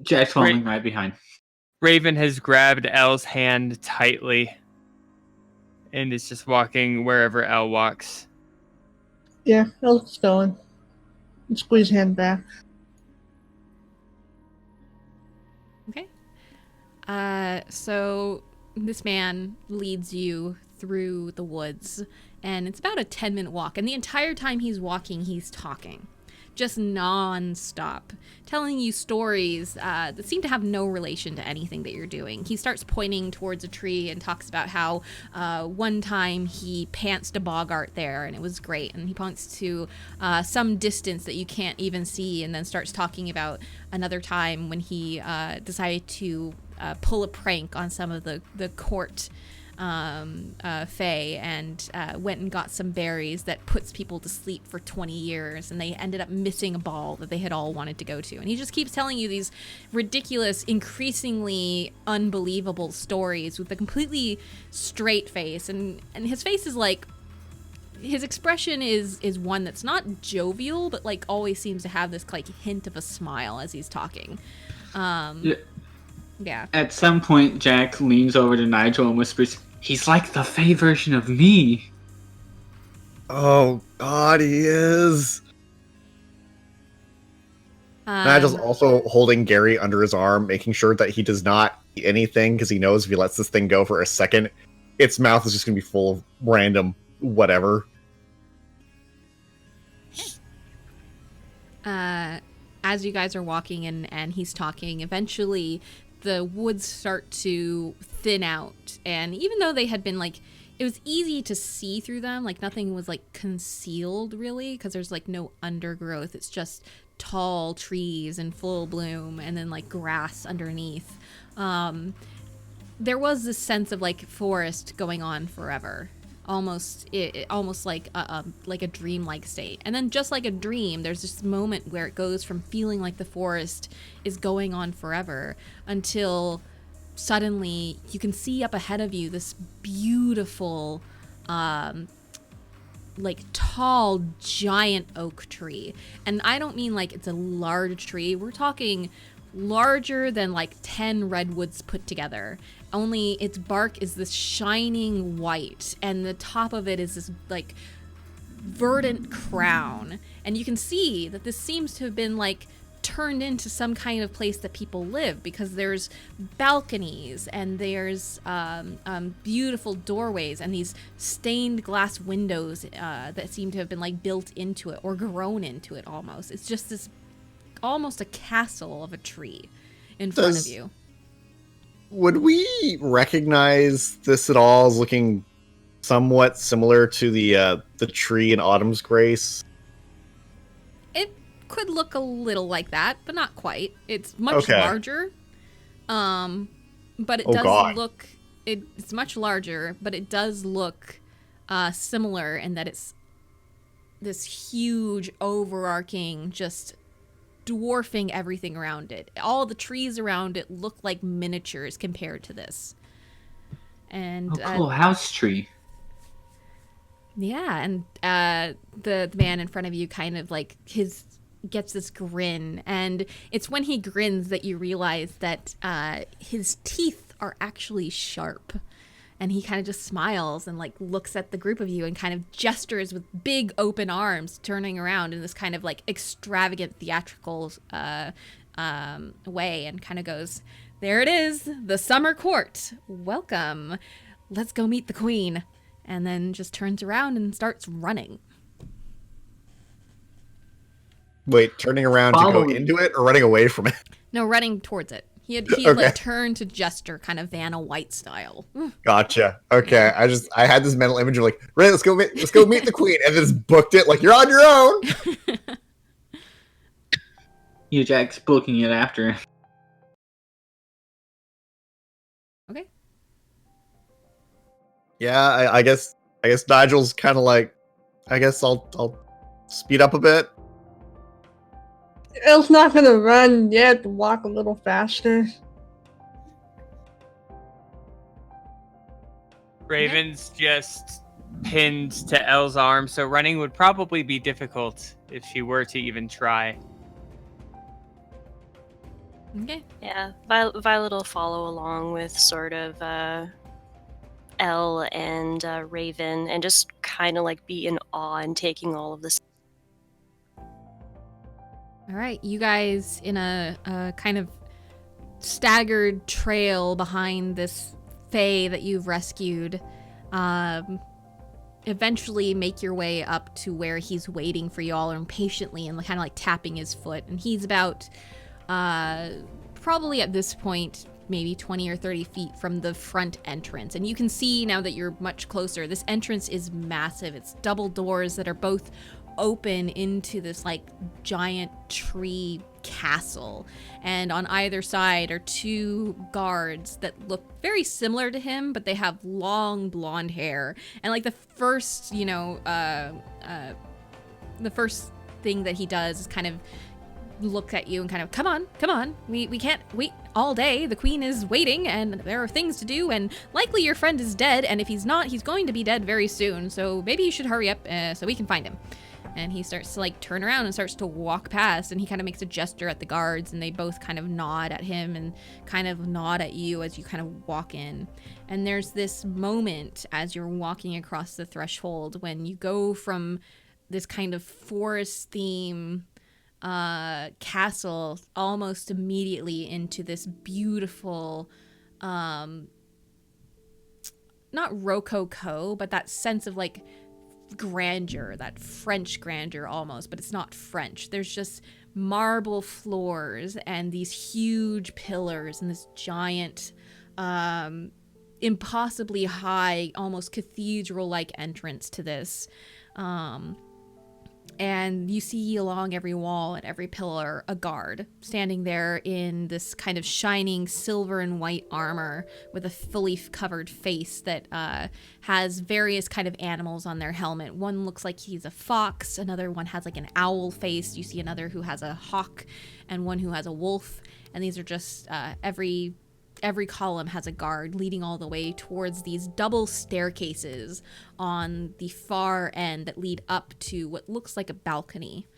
Jack's following right behind. Raven has grabbed Elle's hand tightly and is just walking wherever Elle walks. Yeah, Elle's going. Squeeze hand back. Okay. So this man leads you through the woods, and it's about a 10-minute walk. And the entire time he's walking, he's talking. Just non-stop, telling you stories that seem to have no relation to anything that you're doing. He starts pointing towards a tree and talks about how one time he pantsed a boggart there and it was great. And he points to some distance that you can't even see, and then starts talking about another time when he decided to pull a prank on some of the court fae, and went and got some berries that puts people to sleep for 20 years, and they ended up missing a ball that they had all wanted to go to. And he just keeps telling you these ridiculous, increasingly unbelievable stories with a completely straight face, and his face is like, his expression is one that's not jovial, but like always seems to have this like hint of a smile as he's talking. Yeah. At some point, Jack leans over to Nigel and whispers, "He's like the Fae version of me." Oh, God, he is. Nigel's also holding Gary under his arm, making sure that he does not eat anything, because he knows if he lets this thing go for a second, its mouth is just going to be full of random whatever. As you guys are walking and he's talking, eventually the woods start to thin out, and even though they had been like, it was easy to see through them, like nothing was like concealed really, because there's like no undergrowth, it's just tall trees in full bloom and then like grass underneath. There was this sense of like forest going on forever, almost like a dreamlike state. And then just like a dream, there's this moment where it goes from feeling like the forest is going on forever until suddenly you can see up ahead of you this beautiful like tall giant oak tree. And I don't mean like it's a large tree, we're talking larger than like 10 redwoods put together, only its bark is this shining white, and the top of it is this like verdant crown. And you can see that this seems to have been like turned into some kind of place that people live, because there's balconies and there's beautiful doorways and these stained glass windows that seem to have been like built into it or grown into it almost. It's just this almost a castle of a tree in front of you. Would we recognize this at all as looking somewhat similar to the tree in Autumn's Grace? It could look a little like that, but not quite. It's much larger. But it does look it's much larger, but it does look similar in that it's this huge overarching, just dwarfing everything around it. All the trees around it look like miniatures compared to this. And cool, house tree. Yeah, and the man in front of you kind of like gets this grin, and it's when he grins that you realize that his teeth are actually sharp. And he kind of just smiles and like looks at the group of you and kind of gestures with big open arms, turning around in this kind of like extravagant theatrical way, and kind of goes, "There it is, the summer court. Welcome. Let's go meet the queen." And then just turns around and starts running. Wait, turning around to go into it or running away from it? No, running towards it. He had like turned to gesture, kind of Vanna White style. Gotcha. Okay, I had this mental image of like, right, let's go meet the queen, and then just booked it like you're on your own. You Jack's booking it after. Okay. Yeah, I guess Nigel's kind of like, I guess I'll speed up a bit. Elle's not gonna run yet, but walk a little faster. Raven's just pinned to Elle's arm, so running would probably be difficult if she were to even try. Okay. Yeah, Violet will follow along with sort of Elle and Raven, and just kind of like be in awe and taking all of this. All right, you guys in a kind of staggered trail behind this fae that you've rescued, eventually make your way up to where he's waiting for you all impatiently and kind of like tapping his foot. And he's about probably at this point maybe 20 or 30 feet from the front entrance. And you can see now that you're much closer, this entrance is massive. It's double doors that are both open into this like giant tree castle, and on either side are two guards that look very similar to him, but they have long blonde hair. And like the first first thing that he does is kind of look at you and kind of, come on, we can't wait all day. The queen is waiting and there are things to do, and likely your friend is dead, and if he's not, he's going to be dead very soon, so maybe you should hurry up so we can find him. And he starts to like turn around and starts to walk past, and he kind of makes a gesture at the guards, and they both kind of nod at him and kind of nod at you as you kind of walk in. And there's this moment as you're walking across the threshold when you go from this kind of forest theme castle almost immediately into this beautiful not rococo, but that sense of like grandeur, that French grandeur almost, but it's not French. There's just marble floors and these huge pillars and this giant impossibly high, almost cathedral-like entrance to this. And you see along every wall and every pillar a guard standing there in this kind of shining silver and white armor with a fully covered face that has various kind of animals on their helmet. One looks like he's a fox, another one has like an owl face, you see another who has a hawk, and one who has a wolf. And these are just every column has a guard leading all the way towards these double staircases on the far end that lead up to what looks like a balcony,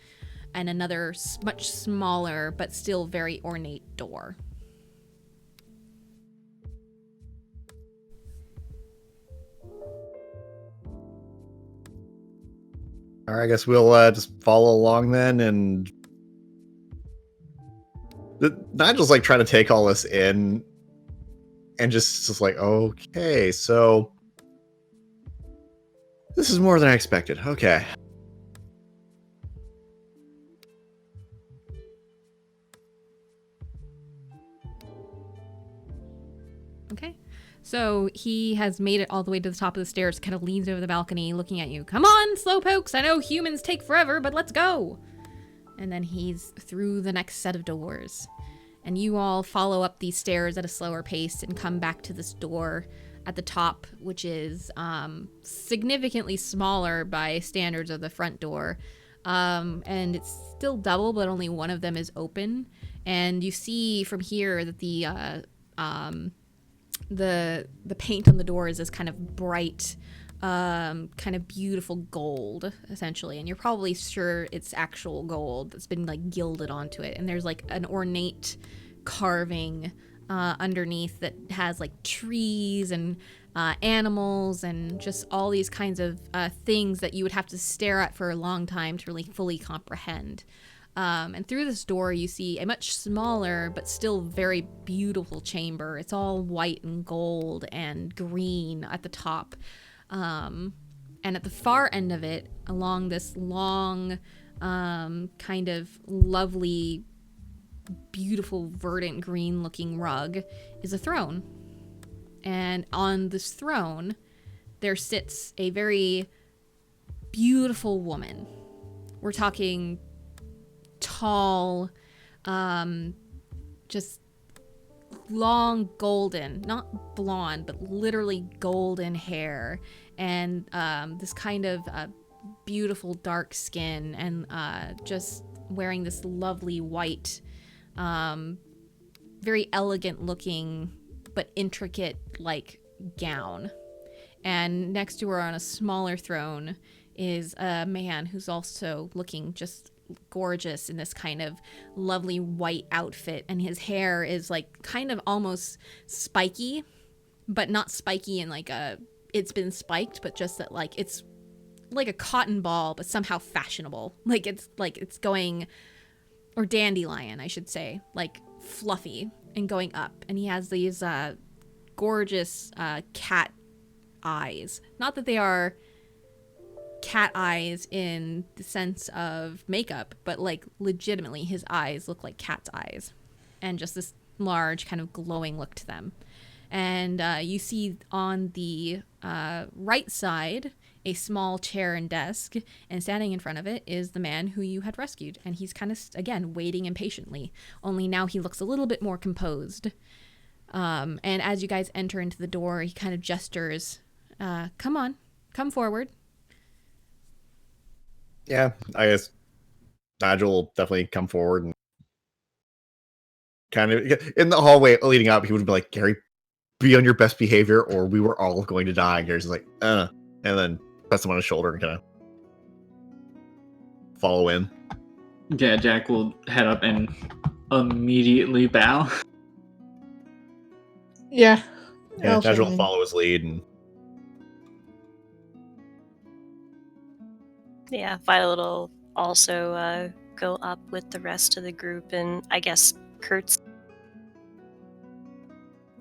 and another much smaller but still very ornate door. All right, I guess we'll just follow along then. And Nigel's like trying to take all this in, and just like, okay, so this is more than I expected. Okay. Okay. So he has made it all the way to the top of the stairs, kind of leans over the balcony looking at you. Come on, slowpokes. I know humans take forever, but let's go. And then he's through the next set of doors. And you all follow up these stairs at a slower pace and come back to this door at the top, which is significantly smaller by standards of the front door. And it's still double, but only one of them is open. And you see from here that the paint on the door is this kind of bright, kind of beautiful gold, essentially. And you're probably sure it's actual gold that's been like gilded onto it. And there's like an ornate carving underneath that has like trees and animals and just all these kinds of things that you would have to stare at for a long time to really fully comprehend. And through this door, you see a much smaller but still very beautiful chamber. It's all white and gold and green at the top. And at the far end of it, along this long, kind of lovely, beautiful, verdant green looking rug, is a throne. And on this throne, there sits a very beautiful woman. We're talking tall, just long golden, not blonde, but literally golden hair, and this kind of beautiful dark skin, and just wearing this lovely white, very elegant looking but intricate like gown. And next to her on a smaller throne is a man who's also looking just gorgeous in this kind of lovely white outfit, and his hair is like kind of almost spiky, but not spiky in like a it's been spiked, but just that like it's like a cotton ball but somehow fashionable, like it's going, or dandelion I should say, like fluffy and going up. And he has these gorgeous cat eyes, not that they are cat eyes in the sense of makeup, but like legitimately his eyes look like cat's eyes, and just this large kind of glowing look to them. And you see on the right side a small chair and desk, and standing in front of it is the man who you had rescued, and he's kind of again waiting impatiently, only now he looks a little bit more composed. And as you guys enter into the door, he kind of gestures, come on, come forward. Yeah, I guess Nigel will definitely come forward and kind of in the hallway leading up, he would be like, Gary, be on your best behavior or we were all going to die. And Gary's like, and then press him on his shoulder and kind of follow in. Yeah, Jack will head up and immediately bow. Yeah. Yeah, Also Nigel will mean- follow his lead and Yeah, Violet will also go up with the rest of the group, and I guess Kurt's.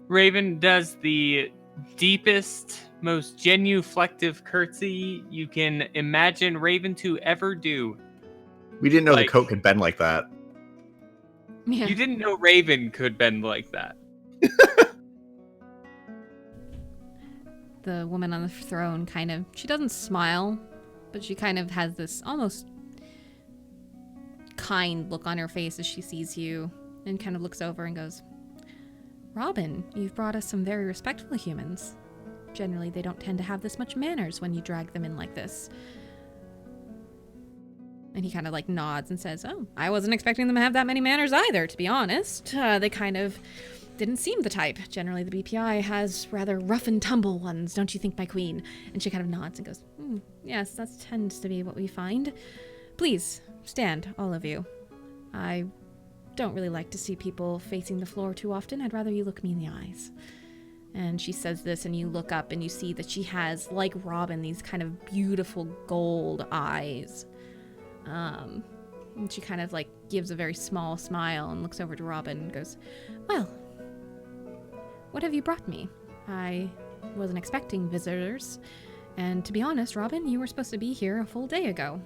Raven does the deepest, most genuflective curtsy you can imagine Raven to ever do. we didn't know Like- the coat could bend like that. Yeah. You didn't know Raven could bend like that. The woman on the throne kind of, she doesn't smile, but she kind of has this almost kind look on her face as she sees you, and kind of looks over and goes, Robin, you've brought us some very respectful humans. Generally, they don't tend to have this much manners when you drag them in like this. And he kind of like nods and says, oh, I wasn't expecting them to have that many manners either, to be honest. They kind of didn't seem the type. Generally, the BPI has rather rough and tumble ones, don't you think, my queen? And she kind of nods and goes, yes, that tends to be what we find. Please, stand, all of you. I don't really like to see people facing the floor too often. I'd rather you look me in the eyes. And she says this, and you look up and you see that she has, like Robin, these kind of beautiful gold eyes. And she kind of like gives a very small smile and looks over to Robin and goes, well, what have you brought me? I wasn't expecting visitors. And to be honest, Robin, you were supposed to be here a full day ago.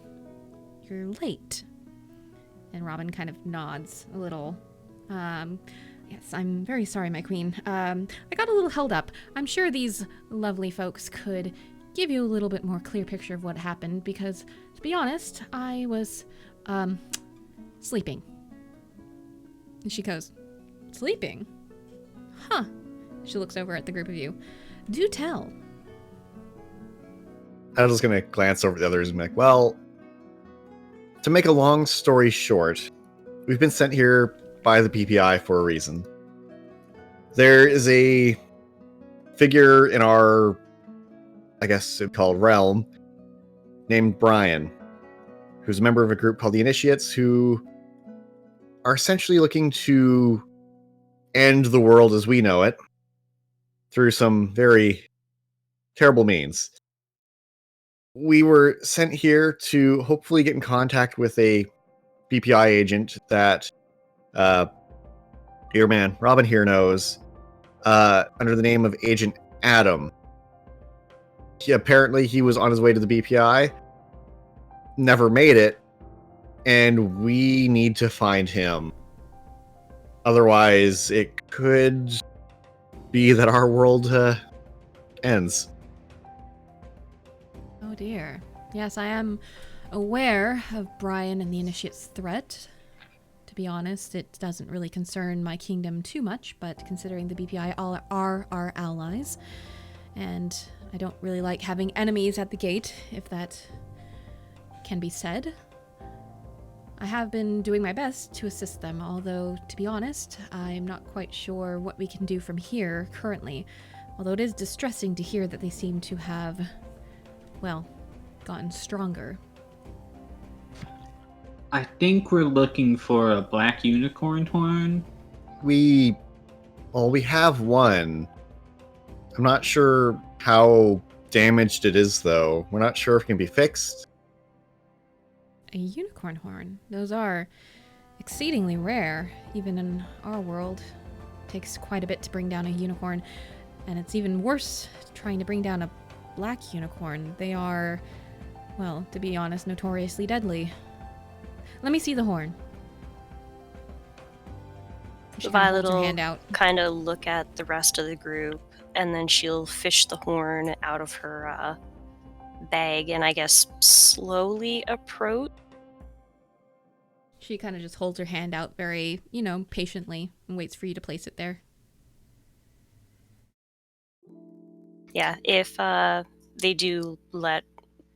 You're late. And Robin kind of nods a little. Yes, I'm very sorry, my queen. I got a little held up. I'm sure these lovely folks could give you a little bit more clear picture of what happened because, to be honest, I was, sleeping. And she goes, sleeping? Huh. She looks over at the group of you. Do tell. I was just gonna glance over at the others and be like, well, to make a long story short, we've been sent here by the PPI for a reason. There is a figure in our, I guess it's called realm, named Brian, who's a member of a group called the Initiates, who are essentially looking to end the world as we know it through some very terrible means. We were sent here to hopefully get in contact with a BPI agent that dear man Robin here knows under the name of Agent Adam. Apparently he was on his way to the BPI, never made it, and we need to find him. Otherwise, it could be that our world ends. Oh dear. Yes, I am aware of Brian and the Initiate's threat. To be honest, it doesn't really concern my kingdom too much, but considering the BPI all are our allies, and I don't really like having enemies at the gate, if that can be said. I have been doing my best to assist them, although, to be honest, I'm not quite sure what we can do from here currently. Although it is distressing to hear that they seem to have, well, gotten stronger. I think we're looking for a black unicorn horn. We have one. I'm not sure how damaged it is, though. We're not sure if it can be fixed. A unicorn horn. Those are exceedingly rare, even in our world. It takes quite a bit to bring down a unicorn, and it's even worse trying to bring down a black unicorn. They are, well, to be honest, notoriously deadly. Let me see the horn. She kind of Violet holds her will hand out. kind of look at the rest of the group, and then she'll fish the horn out of her bag and I guess slowly approach. She kind of just holds her hand out very, patiently and waits for you to place it there. Yeah, if they do let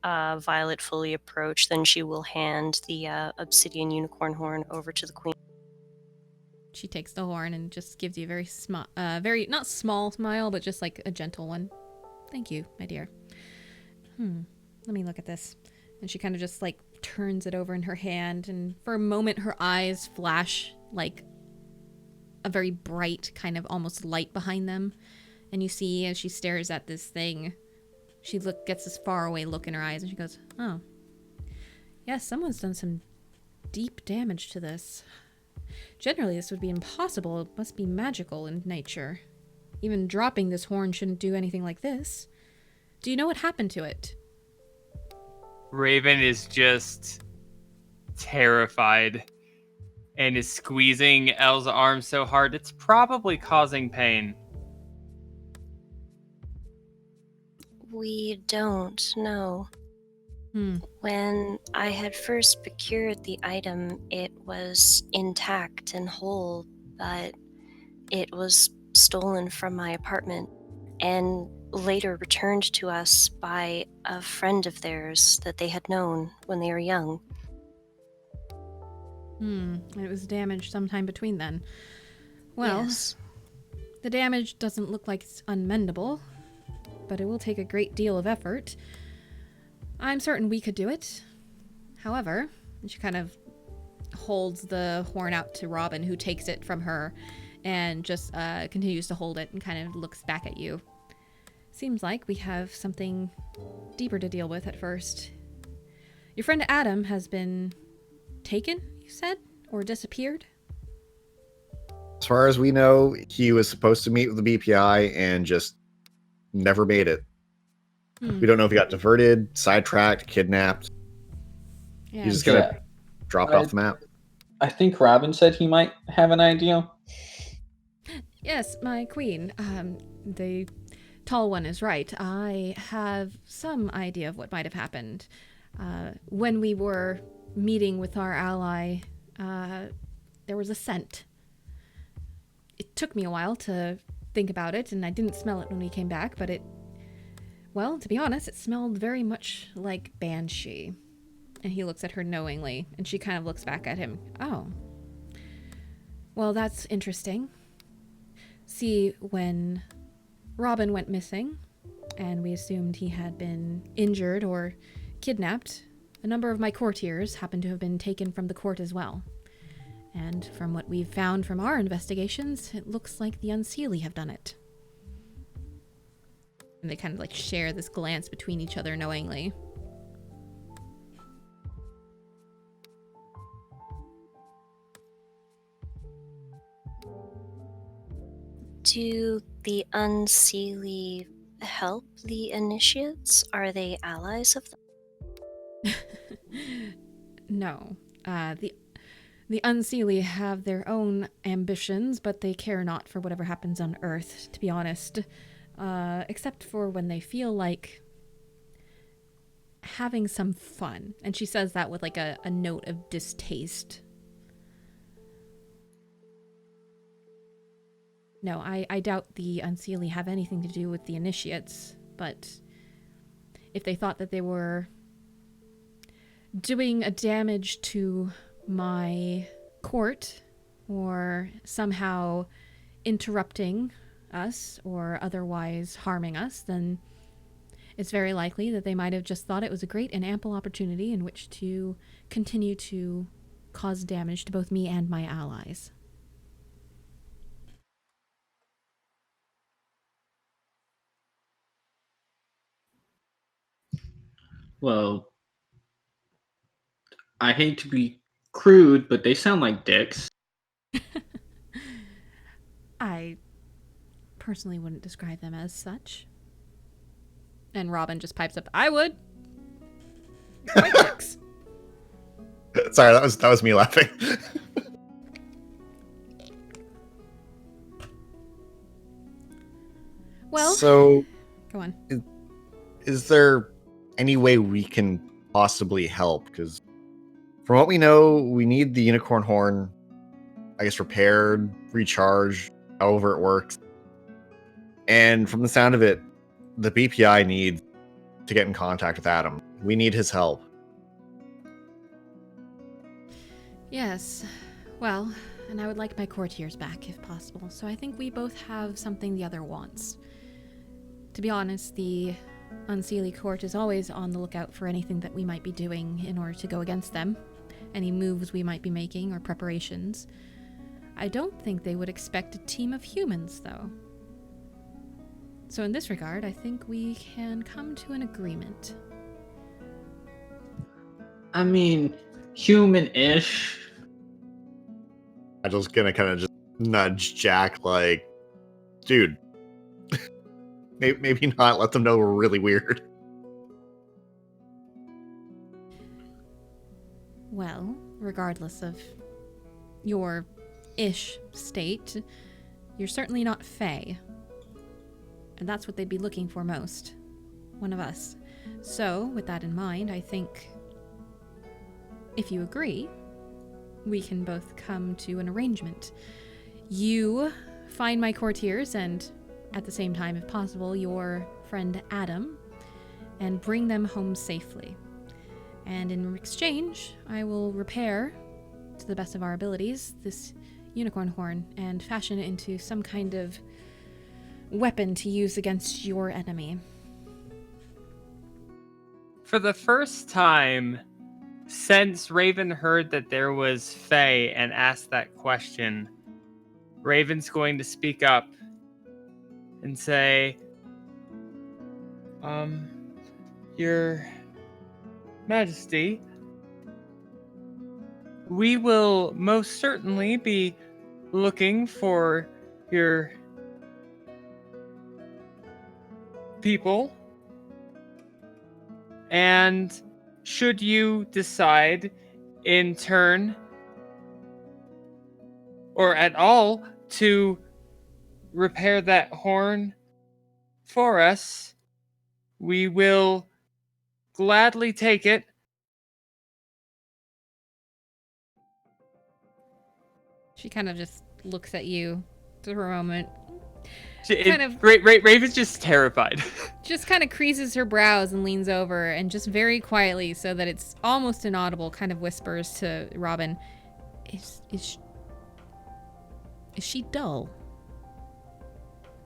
Violet fully approach, then she will hand the obsidian unicorn horn over to the queen. She takes the horn and just gives you a very not small smile, but just like a gentle one. Thank you, my dear. Let me look at this. And she kind of just like turns it over in her hand, and for a moment her eyes flash like a very bright kind of almost light behind them. And you see as she stares at this thing, she gets this far away look in her eyes, and she goes, oh. Yes, someone's done some deep damage to this. Generally, this would be impossible. It must be magical in nature. Even dropping this horn shouldn't do anything like this. Do you know what happened to it? Raven is just terrified and is squeezing Elle's arm so hard it's probably causing pain. We don't know. When I had first procured the item, it was intact and whole, but it was stolen from my apartment and later returned to us by a friend of theirs that they had known when they were young. It was damaged sometime between then. Well, Yes. the damage doesn't look like it's unmendable, but it will take a great deal of effort. I'm certain we could do it. However, and she kind of holds the horn out to Robin, who takes it from her and just continues to hold it and kind of looks back at you. Seems like we have something deeper to deal with at first. Your friend Adam has been taken, you said? Or disappeared? As far as we know, he was supposed to meet with the BPI and just never made it. We don't know if he got diverted, sidetracked, kidnapped. Yeah. He's just kind of dropped off the map. I think Robin said he might have an idea. Yes, my queen. The tall one is right. I have some idea of what might have happened. When we were meeting with our ally, there was a scent. It took me a while to think about it, and I didn't smell it when we came back, but well, to be honest, it smelled very much like banshee. And he looks at her knowingly, and she kind of looks back at him. Oh. Well, that's interesting. See, when Robin went missing, and we assumed he had been injured or kidnapped, a number of my courtiers happened to have been taken from the court as well. And from what we've found from our investigations, it looks like the Unseelie have done it. And they kind of like share this glance between each other knowingly. Do the Unseelie help the initiates? Are they allies of them? No. The Unseelie have their own ambitions, but they care not for whatever happens on Earth, to be honest. Except for when they feel like having some fun. And she says that with like a note of distaste. No, I doubt the Unseelie have anything to do with the initiates, but if they thought that they were doing a damage to my court or somehow interrupting us or otherwise harming us, then it's very likely that they might have just thought it was a great and ample opportunity in which to continue to cause damage to both me and my allies. Well, I hate to be crude, but they sound like dicks. I personally wouldn't describe them as such. And Robin just pipes up, I would. Quite dicks. Sorry, that was me laughing. Well, so go on. is there any way we can possibly help? Because from what we know, we need the unicorn horn, I guess, repaired, recharged, however it works. And from the sound of it, the BPI needs to get in contact with Adam. We need his help. Yes. Well, and I would like my courtiers back if possible, so I think we both have something the other wants. To be honest, the Unseelie court is always on the lookout for anything that we might be doing in order to go against them, any moves we might be making or preparations. I don't think they would expect a team of humans, though. So in this regard, I think we can come to an agreement. I mean, human-ish. I'm just gonna kind of just nudge Jack, like, dude, maybe not. Let them know we're really weird. Well, regardless of your ish state, you're certainly not Fae. And that's what they'd be looking for most. One of us. So, with that in mind, I think if you agree, we can both come to an arrangement. You find my courtiers and, at the same time, if possible, your friend Adam, and bring them home safely. And in exchange, I will repair, to the best of our abilities, this unicorn horn and fashion it into some kind of weapon to use against your enemy. For the first time since Raven heard that there was Fae and asked that question, Raven's going to speak up and say, Your Majesty, we will most certainly be looking for your people, and should you decide in turn or at all to repair that horn for us, we will gladly take it. She kind of just looks at you for a moment, Raven's just terrified. just kind of creases her brows and leans over and just very quietly, so that it's almost inaudible, kind of whispers to Robin, is she dull?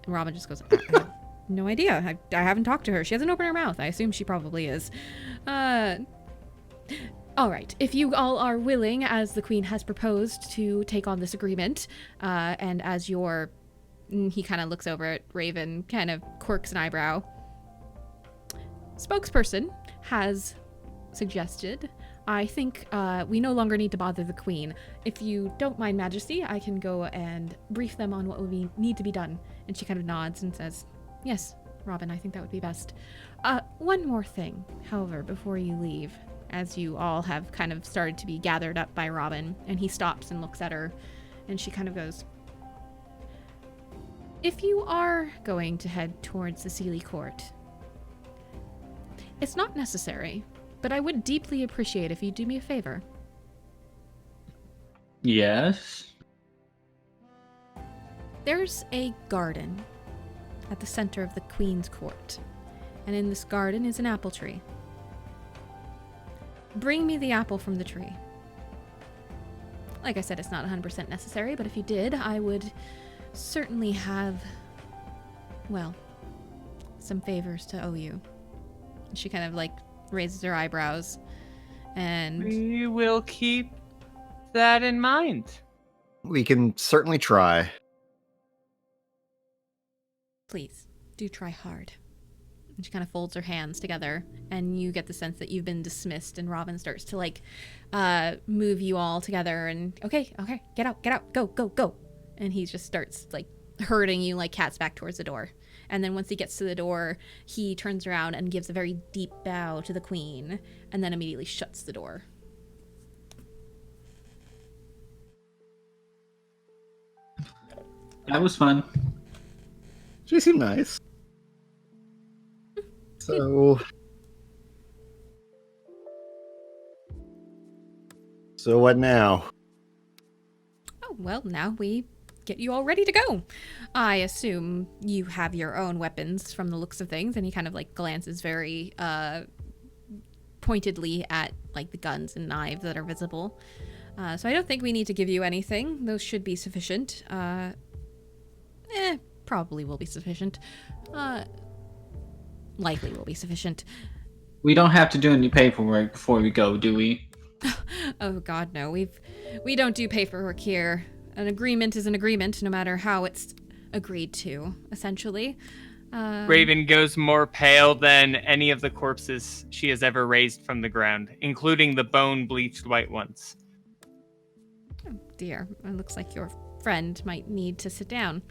And Robin just goes, I have no idea. I haven't talked to her. She hasn't opened her mouth. I assume she probably is. All right, if you all are willing, as the queen has proposed, to take on this agreement, and as your... He kind of looks over at Raven, kind of quirks an eyebrow. Spokesperson has suggested, I think we no longer need to bother the queen. If you don't mind, Majesty, I can go and brief them on what will need to be done. And she kind of nods and says, yes, Robin, I think that would be best. One more thing, however, before you leave, as you all have kind of started to be gathered up by Robin, and he stops and looks at her, and she kind of goes, if you are going to head towards the Sealy Court, it's not necessary, but I would deeply appreciate if you do me a favor. Yes. There's a garden at the center of the Queen's Court, and in this garden is an apple tree. Bring me the apple from the tree. Like I said, it's not 100% necessary, but if you did, I would certainly have, well, some favors to owe you. She kind of like raises her eyebrows, and We will keep that in mind. We can certainly try. please do try hard. And she kind of folds her hands together, and you get the sense that you've been dismissed, and Robin starts to like move you all together and okay, get out, go. And he just starts like herding you like cats back towards the door. And then once he gets to the door, he turns around and gives a very deep bow to the queen, and then immediately shuts the door. That was fun. She seemed nice. So what now? Oh, well, now we get you all ready to go. I assume you have your own weapons from the looks of things. And he kind of like glances very pointedly at like the guns and knives that are visible. So I don't think we need to give you anything. Those should be sufficient. Probably will be sufficient. Likely will be sufficient. We don't have to do any paperwork before we go, do we? Oh God, no. We don't do paperwork here. An agreement is an agreement, no matter how it's agreed to, essentially. Raven goes more pale than any of the corpses she has ever raised from the ground, including the bone-bleached white ones. Oh dear, it looks like your friend might need to sit down.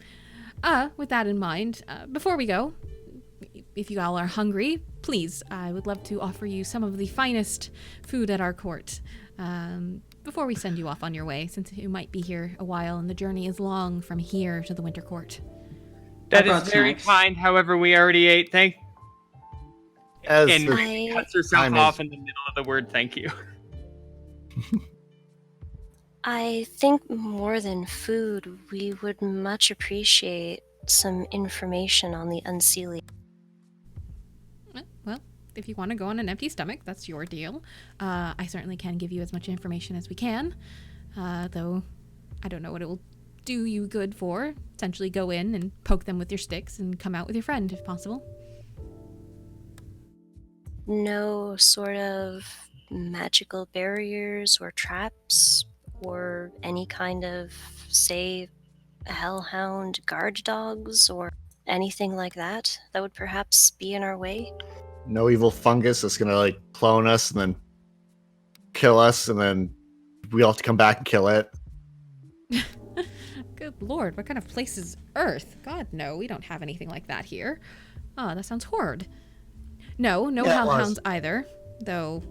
With that in mind, before we go, if you all are hungry, please, I would love to offer you some of the finest food at our court. Before we send you off on your way, since you might be here a while and the journey is long from here to the Winter Court. That brought is very snacks. kind. However, we already ate. Thank. As And the cuts herself time off is- in the middle of the word "thank you." I think more than food, we would much appreciate some information on the Unseelie. Well, if you want to go on an empty stomach, that's your deal. I certainly can give you as much information as we can, though I don't know what it will do you good for. Essentially go in and poke them with your sticks and come out with your friend, if possible. No sort of magical barriers or traps or any kind of, say, hellhound guard dogs or anything like that that would perhaps be in our way? no evil fungus that's gonna like clone us and then kill us, and then we all have to come back and kill it. Good lord, what kind of place is Earth? God, no, we don't have anything like that here. Oh, that sounds horrid. No Yeah, it was. hellhounds either, though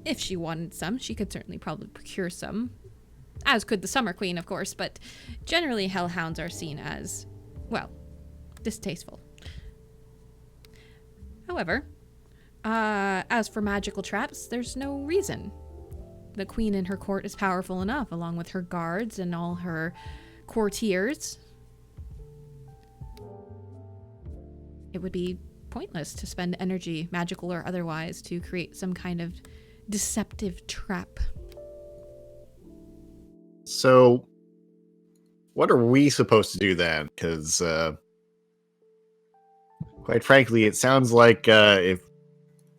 if she wanted some, she could certainly probably procure some. As could the Summer Queen, of course, but generally hellhounds are seen as well, distasteful. However, as for magical traps, there's no reason. The queen in her court is powerful enough, along with her guards and all her courtiers. It would be pointless to spend energy, magical or otherwise, to create some kind of deceptive trap. So, what are we supposed to do then? Because, quite frankly, it sounds like if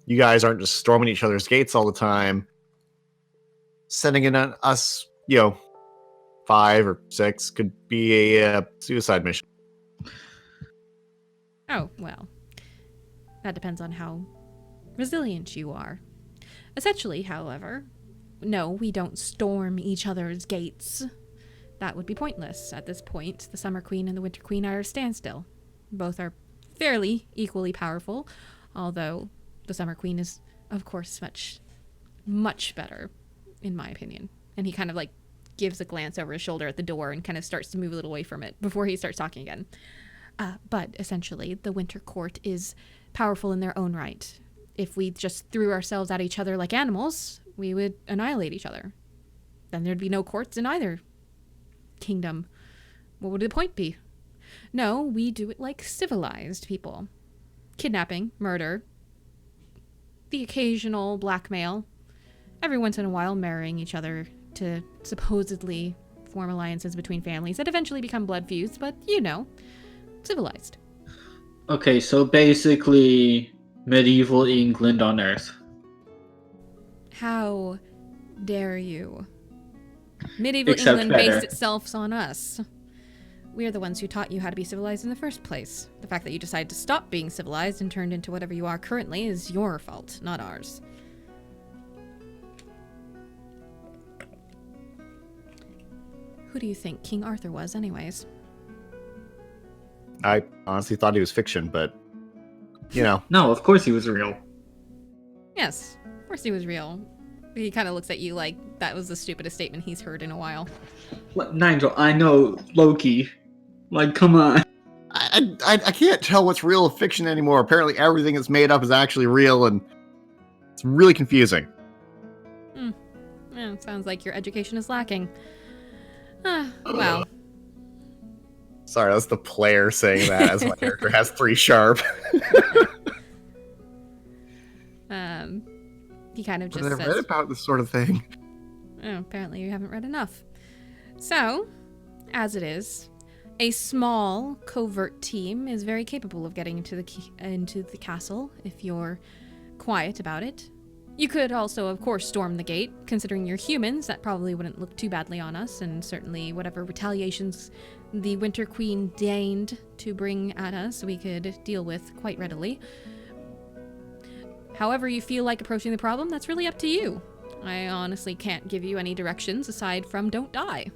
you guys aren't just storming each other's gates all the time, sending in on us, 5 or 6 could be a suicide mission. Oh, well. That depends on how resilient you are. Essentially, however, no, we don't storm each other's gates. That would be pointless. At this point, the Summer Queen and the Winter Queen are at a standstill. Both are fairly equally powerful, although the Summer Queen is, of course, much, much better, in my opinion. And he kind of gives a glance over his shoulder at the door and kind of starts to move a little away from it before he starts talking again. But essentially, the Winter Court is powerful in their own right. If we just threw ourselves at each other like animals, we would annihilate each other. Then there'd be no courts in either kingdom. What would the point be? No, we do it like civilized people. Kidnapping, murder, the occasional blackmail, every once in a while marrying each other to supposedly form alliances between families that eventually become blood feuds, but civilized. Okay, so basically medieval England on Earth. How dare you? Medieval Except England better. based itself on us. We're the ones who taught you how to be civilized in the first place. The fact that you decided to stop being civilized and turned into whatever you are currently is your fault, not ours. Who do you think King Arthur was, anyways? I honestly thought he was fiction, but, No, of course he was real. Yes, of course he was real. He kind of looks at you like that was the stupidest statement he's heard in a while. What, Nigel, I know Loki. Come on. I can't tell what's real of fiction anymore. Apparently everything that's made up is actually real, and it's really confusing. Yeah, sounds like your education is lacking. Well. Sorry, that's the player saying that as my character has 3 sharp. He kind of just But I've says, read about this sort of thing. oh, apparently you haven't read enough. So, as it is, a small covert team is very capable of getting into the castle if you're quiet about it. You could also, of course, storm the gate. Considering you're humans, that probably wouldn't look too badly on us, and certainly whatever retaliations the Winter Queen deigned to bring at us, we could deal with quite readily. However you feel like approaching the problem, that's really up to you. I honestly can't give you any directions aside from don't die.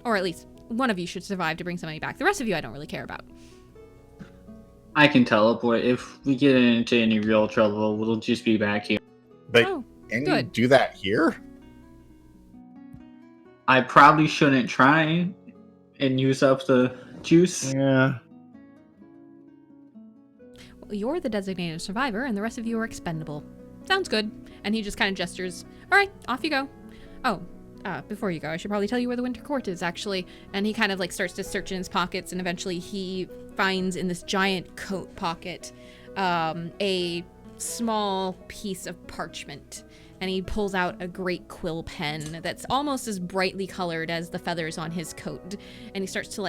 Or at least one of you should survive to bring somebody back. The rest of you I don't really care about. I can teleport. If we get into any real trouble, we'll just be back here. But Oh, can you good. do that here? I probably shouldn't try and use up the juice. Yeah. Well, you're the designated survivor, and the rest of you are expendable. Sounds good. And he just kind of gestures. All right, off you go. Oh, before you go, I should probably tell you where the Winter Court is, actually. And he kind of starts to search in his pockets, and eventually he finds in this giant coat pocket a small piece of parchment. And he pulls out a great quill pen that's almost as brightly colored as the feathers on his coat. And he starts to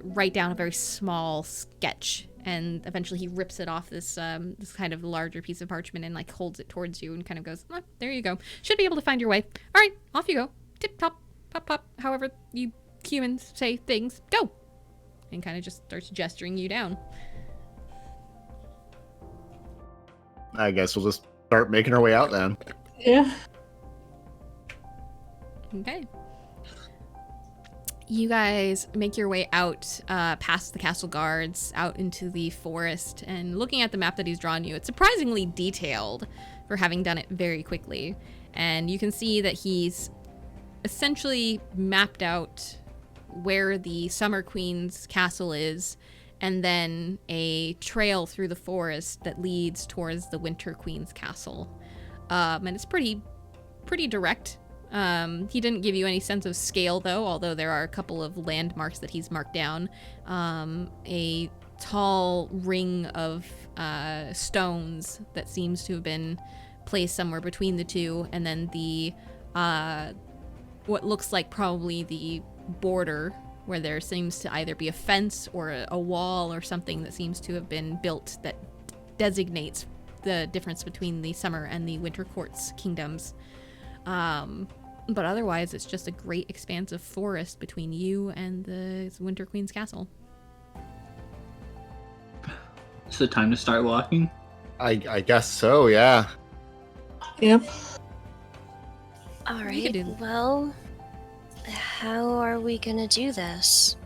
write down a very small sketch. And eventually he rips it off this kind of larger piece of parchment and holds it towards you and kind of goes, there you go. Should be able to find your way. All right, off you go. Tip top, pop pop, however you humans say things. Go. And kind of just starts gesturing you down. I guess we'll just start making our way out then. Yeah. Okay. You guys make your way out past the castle guards, out into the forest, and looking at the map that he's drawn you, it's surprisingly detailed for having done it very quickly. And you can see that he's essentially mapped out where the Summer Queen's castle is, and then a trail through the forest that leads towards the Winter Queen's castle. And it's pretty direct. He didn't give you any sense of scale, though, although there are a couple of landmarks that he's marked down. A tall ring of stones that seems to have been placed somewhere between the two, and then the what looks like probably the border, where there seems to either be a fence or a wall or something that seems to have been built that designates the difference between the Summer and the Winter Court's kingdoms. But otherwise, it's just a great expanse of forest between you and the Winter Queen's castle. So time to start walking? I guess so, yeah. Yep. All You right. could do- Well, how are we gonna do this?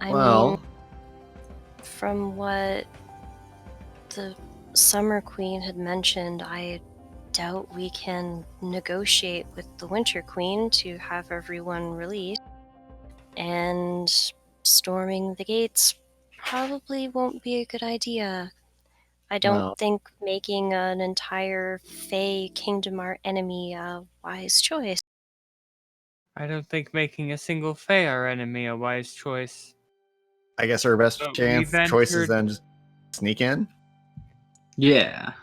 I Well, mean, from what the Summer Queen had mentioned, I doubt we can negotiate with the Winter Queen to have everyone released. And storming the gates probably won't be a good idea. I don't No. think making an entire Fey kingdom our enemy a wise choice. I don't think making a single Fey our enemy a wise choice. I guess our best But chance we've choice is entered- then just sneak in. Yeah.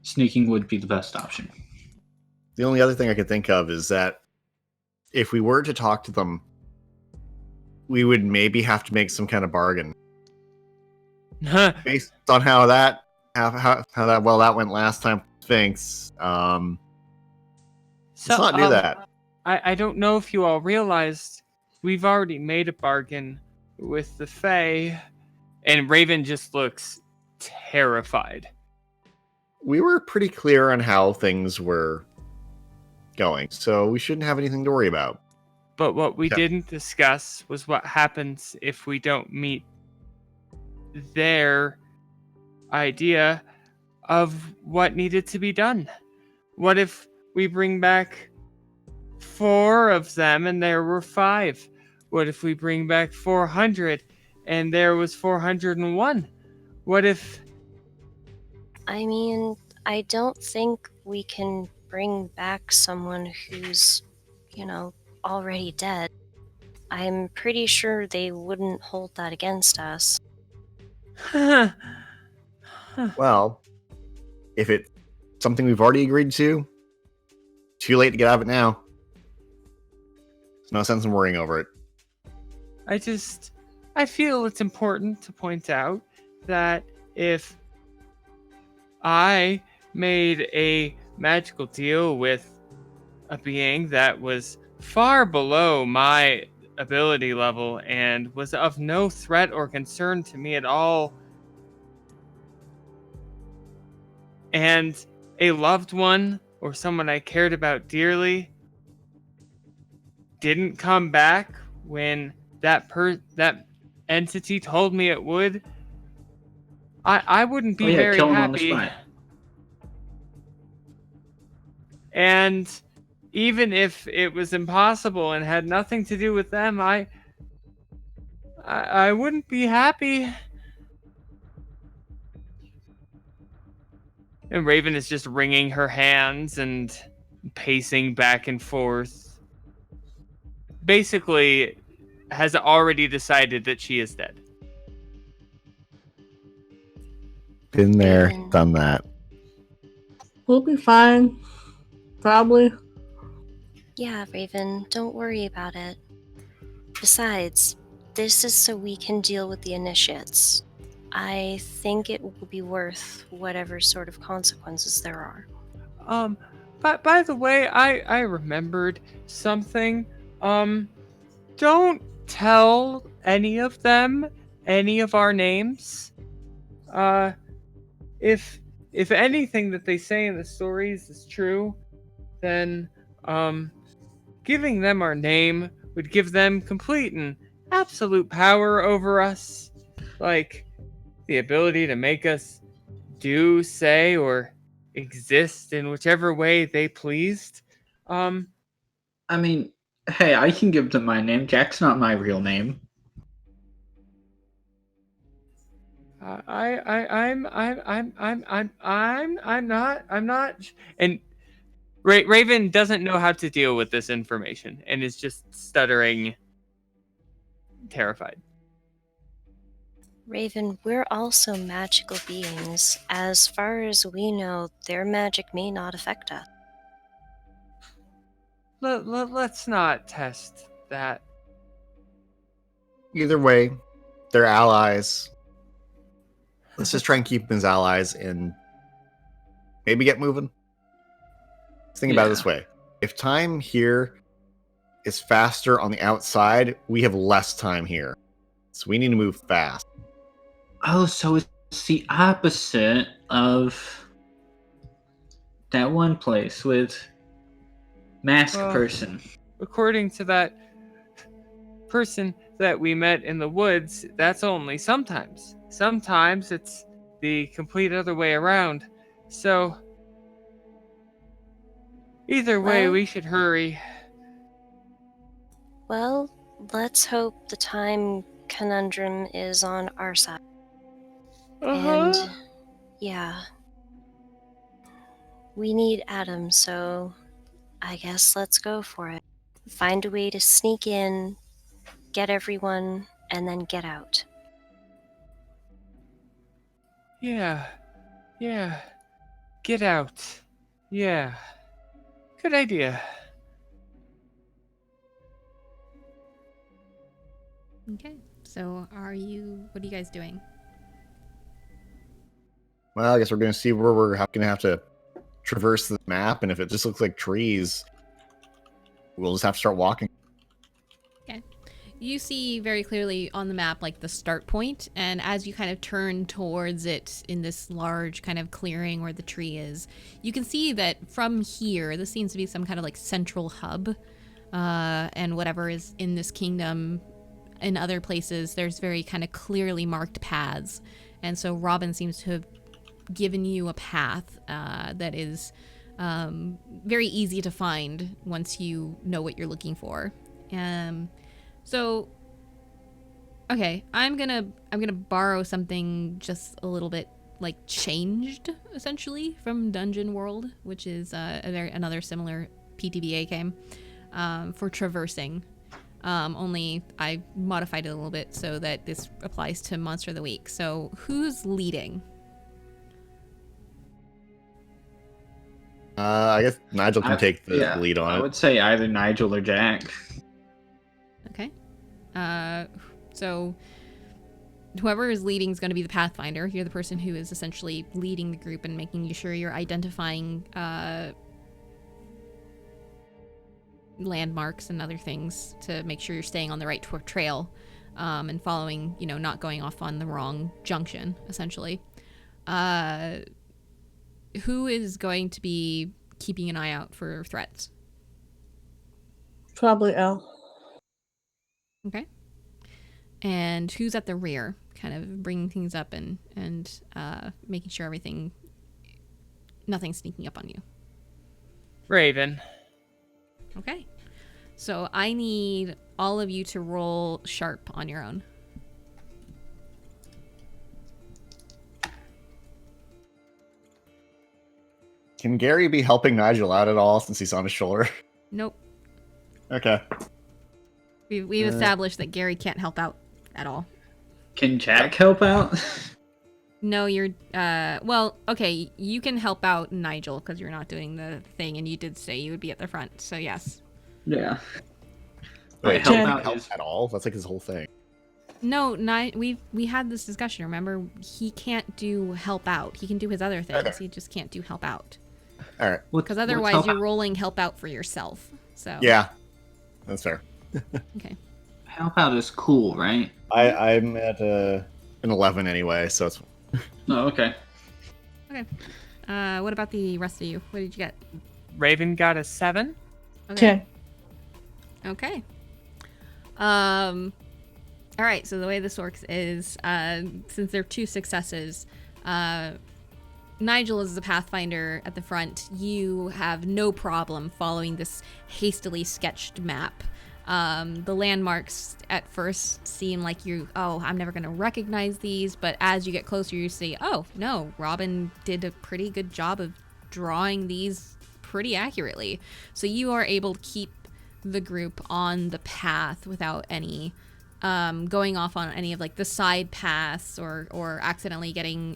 Sneaking would be the best option. The only other thing I could think of is that if we were to talk to them, we would maybe have to make some kind of bargain based on how that went last time. Sphinx. So, Let's not do that. I don't know if you all realized we've already made a bargain with the Fae, and Raven just looks terrified. We were pretty clear on how things were going, so we shouldn't have anything to worry about. But what we Yeah. didn't discuss was what happens if we don't meet their idea of what needed to be done. What if we bring back 4 of them and there were 5? What if we bring back 400 and there was 401? What if... I mean, I don't think we can bring back someone who's, already dead. I'm pretty sure they wouldn't hold that against us. Well, if it's something we've already agreed to, too late to get out of it now. There's no sense in worrying over it. I feel it's important to point out that if I made a magical deal with a being that was far below my ability level and was of no threat or concern to me at all, and a loved one or someone I cared about dearly didn't come back when that entity told me it would, I wouldn't be very kill him on the happy. spot. And even if it was impossible and had nothing to do with them, I wouldn't be happy. And Raven is just wringing her hands and pacing back and forth. Basically, has already decided that she is dead. Been there, Raven. done that. We'll be fine. Probably. Yeah, Raven, don't worry about it. Besides, this is so we can deal with the initiates. I think it will be worth whatever sort of consequences there are. But by the way, I remembered something. Don't tell any of them any of our names. If anything that they say in the stories is true, then giving them our name would give them complete and absolute power over us, like the ability to make us do, say, or exist in whichever way they pleased. I mean, hey, I can give them my name. Jack's not my real name. I'm not. And Raven doesn't know how to deal with this information and is just stuttering, terrified. Raven, we're also magical beings. As far as we know, their magic may not affect us. Let's not test that. Either way, they're allies. Let's just try and keep them as allies and maybe get moving. Think about it this way. If time here is faster on the outside, we have less time here. So we need to move fast. Oh, so it's the opposite of that one place with mask person. According to that person that we met in the woods, that's only sometimes. Sometimes it's the complete other way around. So, either way, Well- we should hurry. Well, let's hope the time conundrum is on our side. And yeah, we need Adam, so I guess let's go for it. Find a way to sneak in, get everyone, and then get out. Yeah. Get out. Yeah. Good idea. Okay. So what are you guys doing? Well, I guess we're going to see where we're going to have to traverse the map, and if it just looks like trees, we'll just have to start walking. Okay. You see very clearly on the map like the start point, and as you kind of turn towards it in this large kind of clearing where the tree is, you can see that from here, this seems to be some kind of like central hub, and whatever is in this kingdom, in other places, there's very kind of clearly marked paths, and so Robin seems to have given you a path that is very easy to find once you know what you're looking for. So, okay, I'm gonna borrow something just a little bit like changed essentially from Dungeon World, which is another similar PTBA game for traversing. Only I modified it a little bit so that this applies to Monster of the Week. So, who's leading? I guess Nigel can take the lead on it. I would say either Nigel or Jack. Okay. So whoever is leading is going to be the Pathfinder. You're the person who is essentially leading the group and making sure you're identifying landmarks and other things to make sure you're staying on the right trail and following, not going off on the wrong junction, essentially. Who is going to be keeping an eye out for threats? Probably L. Okay. And who's at the rear, kind of bringing things up and making sure nothing's sneaking up on you? Raven. Okay. So I need all of you to roll sharp on your own. Can Gary be helping Nigel out at all since he's on his shoulder? Nope. Okay. We've established that Gary can't help out at all. Can Jack help out? No, you're well, okay, you can help out Nigel because you're not doing the thing, and you did say you would be at the front, so yes. Yeah. Wait, help Jen- out help is at all? That's like his whole thing. No, we had this discussion, remember? He can't do help out. He can do his other things. He just can't do help out. All right. Because otherwise you're rolling help out for yourself. So Yeah, that's fair. Okay. help out is cool, right? I'm at an 11 anyway, so it's Oh, okay. Okay. What about the rest of you? What did you get? Raven got a 7. Okay. 10. Okay. All right. So the way this works is, since there are 2 successes, Nigel is the pathfinder at the front. You have no problem following this hastily sketched map. The landmarks at first seem like I'm never going to recognize these, but as you get closer, you see, oh, no, Robin did a pretty good job of drawing these pretty accurately. So you are able to keep the group on the path without any going off on any of like the side paths or accidentally getting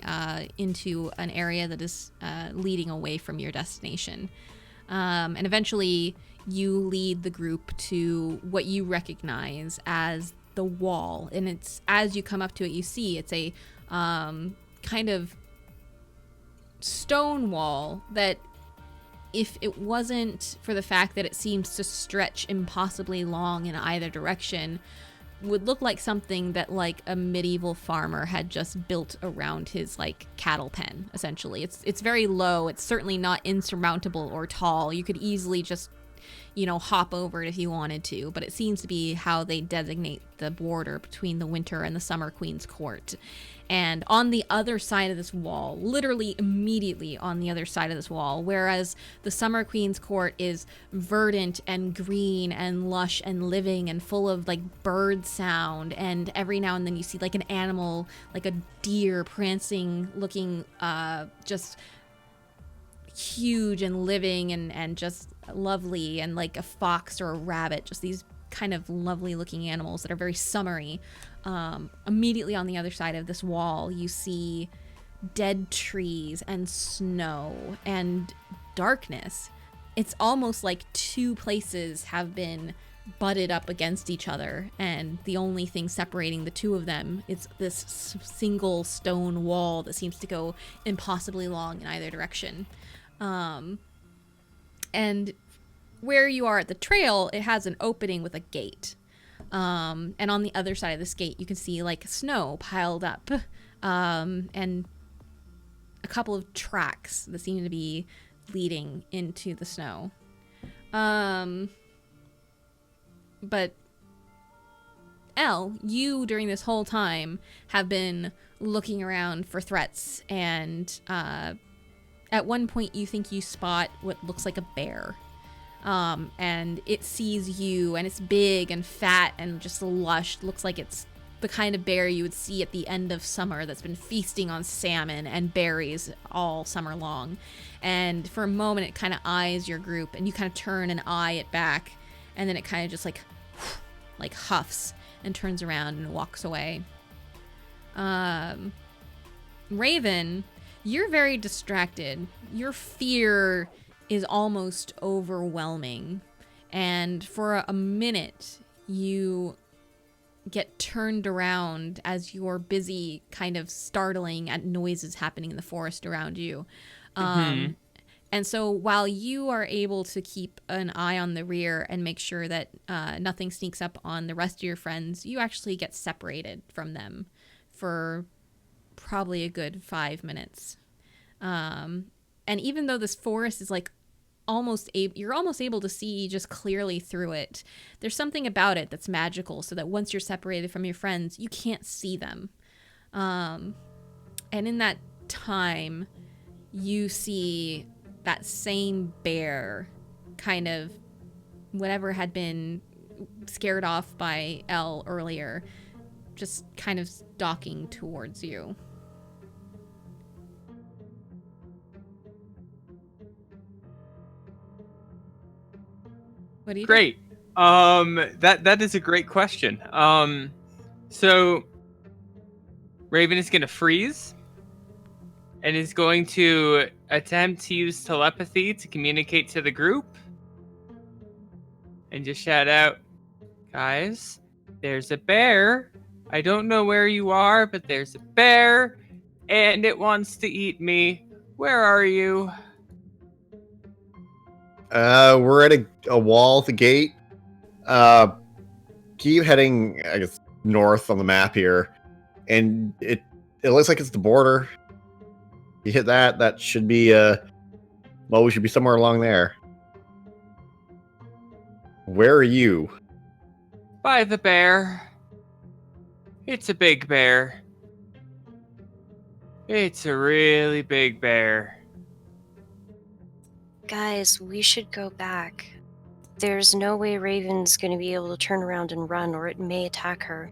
into an area that is leading away from your destination. And eventually you lead the group to what you recognize as the wall. And it's, as you come up to it, you see it's a kind of stone wall that, if it wasn't for the fact that it seems to stretch impossibly long in either direction, would look like something that like a medieval farmer had just built around his like cattle pen. Essentially, it's very low. It's certainly not insurmountable or tall. You could easily just, hop over it if you wanted to, but it seems to be how they designate the border between the Winter and the Summer Queen's court. And on the other side of this wall, literally immediately on the other side of this wall, whereas the Summer Queen's court is verdant and green and lush and living and full of like bird sound, and every now and then you see like an animal, like a deer prancing, looking just huge and living and just lovely, and like a fox or a rabbit, just these kind of lovely looking animals that are very summery. Immediately on the other side of this wall, you see dead trees and snow and darkness. It's almost like two places have been butted up against each other, and the only thing separating the two of them is this single stone wall that seems to go impossibly long in either direction. And where you are at the trail, it has an opening with a gate. And on the other side of this gate, you can see like snow piled up, and a couple of tracks that seem to be leading into the snow. But Elle, you during this whole time have been looking around for threats, and at one point you think you spot what looks like a bear. And it sees you, and it's big and fat and just lush. Looks like it's the kind of bear you would see at the end of summer that's been feasting on salmon and berries all summer long. And for a moment, it kind of eyes your group, and you kind of turn and eye it back, and then it kind of just like huffs and turns around and walks away. Raven, you're very distracted. Your fear is almost overwhelming, and for a minute you get turned around as you're busy kind of startling at noises happening in the forest around you. And so while you are able to keep an eye on the rear and make sure that nothing sneaks up on the rest of your friends, you actually get separated from them for probably a good 5 minutes. And even though this forest is like you're almost able to see just clearly through it, there's something about it that's magical, so that once you're separated from your friends, you can't see them. And in that time, you see that same bear, kind of whatever had been scared off by Elle earlier, just kind of stalking towards you. What do you Great. That is a great question. So Raven is going to freeze and is going to attempt to use telepathy to communicate to the group and just shout out, guys, there's a bear. I don't know where you are, but there's a bear and it wants to eat me. Where are you? We're at a wall at the gate. Keep heading, I guess, north on the map here, and it looks like it's the border. You hit that should be we should be somewhere along there. Where are you? By the bear. It's a big bear. It's a really big bear. Guys, we should go back. There's no way Raven's going to be able to turn around and run, or it may attack her.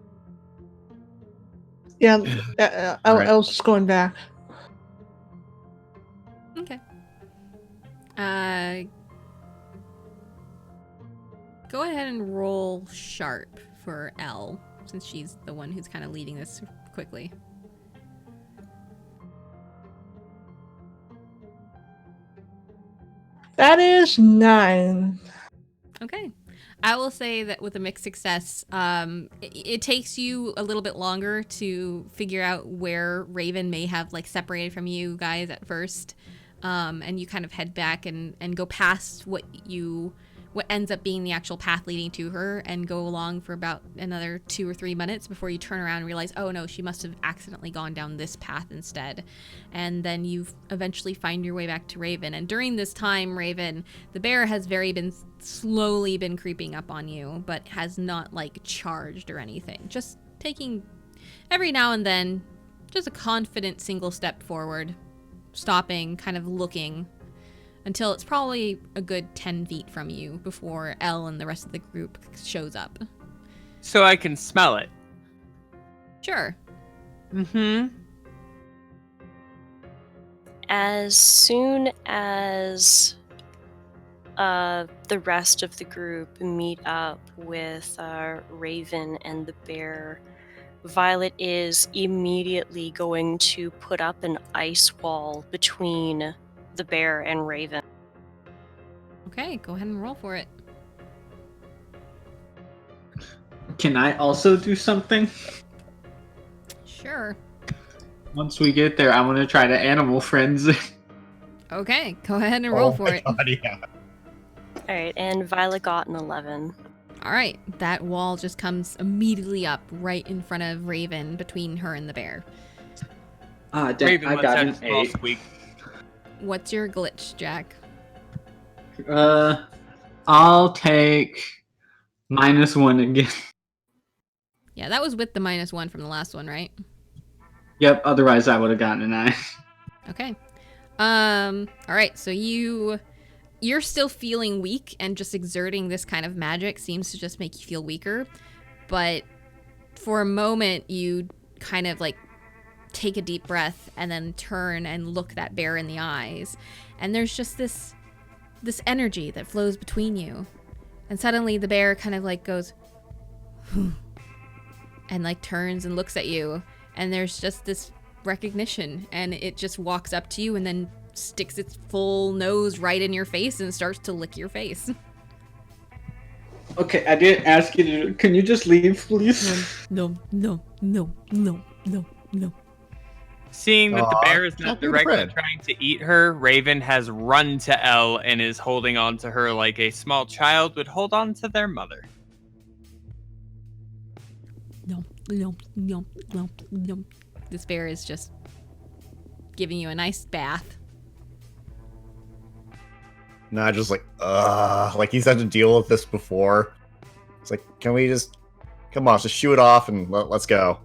Yeah, Right. I was just going back. Okay. Go ahead and roll sharp for Elle, since she's the one who's kind of leading this quickly. That is 9. Okay. I will say that with a mixed success, it takes you a little bit longer to figure out where Raven may have like separated from you guys at first. And you kind of head back and go past what ends up being the actual path leading to her and go along for about another 2 or 3 minutes before you turn around and realize, oh no, she must have accidentally gone down this path instead. And then you eventually find your way back to Raven. And during this time, Raven, the bear has slowly been creeping up on you, but has not like charged or anything. Just taking every now and then just a confident single step forward, stopping, kind of looking, until it's probably a good 10 feet from you before Elle and the rest of the group shows up. So I can smell it. Sure. Mm-hmm. As soon as the rest of the group meet up with Raven and the bear, Violet is immediately going to put up an ice wall between the bear and Raven. Okay, go ahead and roll for it. Can I also do something? Sure. Once we get there, I want to try to animal frenzy. Okay, go ahead and roll for it. God, yeah. Alright, and Violet got an 11. All right, that wall just comes immediately up right in front of Raven between her and the bear. Raven I lets got out an a small 8. squeak. What's your glitch, Jack? I'll take -1 again. Yeah, that was with the -1 from the last one, right? Yep, otherwise I would have gotten a 9. Okay. All right, so you're still feeling weak, and just exerting this kind of magic seems to just make you feel weaker. But for a moment, you kind of like take a deep breath and then turn and look that bear in the eyes. And there's just this energy that flows between you. And suddenly the bear kind of like goes, and like turns and looks at you. And there's just this recognition, and it just walks up to you and then sticks its full nose right in your face and starts to lick your face. Okay, I didn't ask you to. Can you just leave, please? No. Seeing that the Aw, bear is don't not be directly afraid. trying to eat her, Raven has run to Elle and is holding on to her like a small child would hold on to their mother. No. This bear is just giving you a nice bath. Nigel's like he's had to deal with this before. It's like, can we just, come on, just shoo it off and let's go.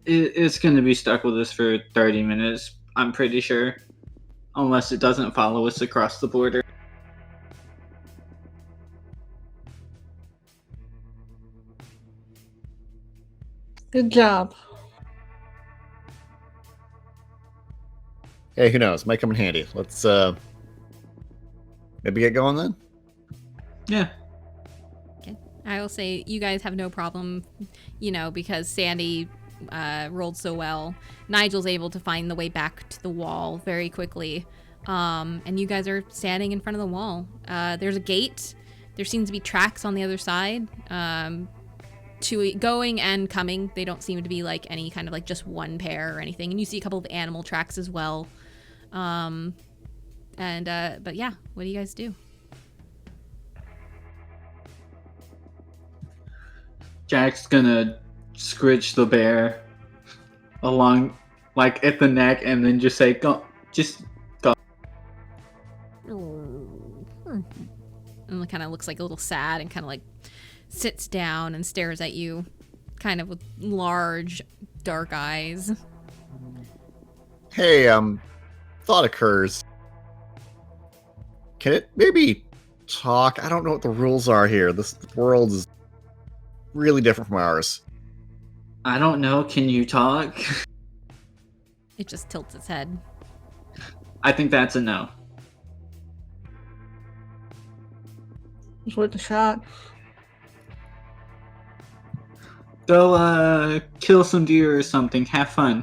It's going to be stuck with us for 30 minutes, I'm pretty sure. Unless it doesn't follow us across the border. Good job. Hey, who knows? Might come in handy. Let's maybe get going then. Yeah. I will say you guys have no problem, because Sandy rolled so well. Nigel's able to find the way back to the wall very quickly. And you guys are standing in front of the wall. There's a gate. There seems to be tracks on the other side. To going and coming. They don't seem to be like any kind of like just one pair or anything. And you see a couple of animal tracks as well. But yeah, what do you guys do? Jack's gonna scritch the bear along, like at the neck, and then just say, "Go, just go." And it kind of looks like a little sad and kind of like sits down and stares at you, kind of with large, dark eyes. Hey, thought occurs. Can it maybe talk? I don't know what the rules are here. This world is really different from ours. I don't know. Can you talk? It just tilts its head. I think that's a no. It's worth a shot. Go, kill some deer or something. Have fun.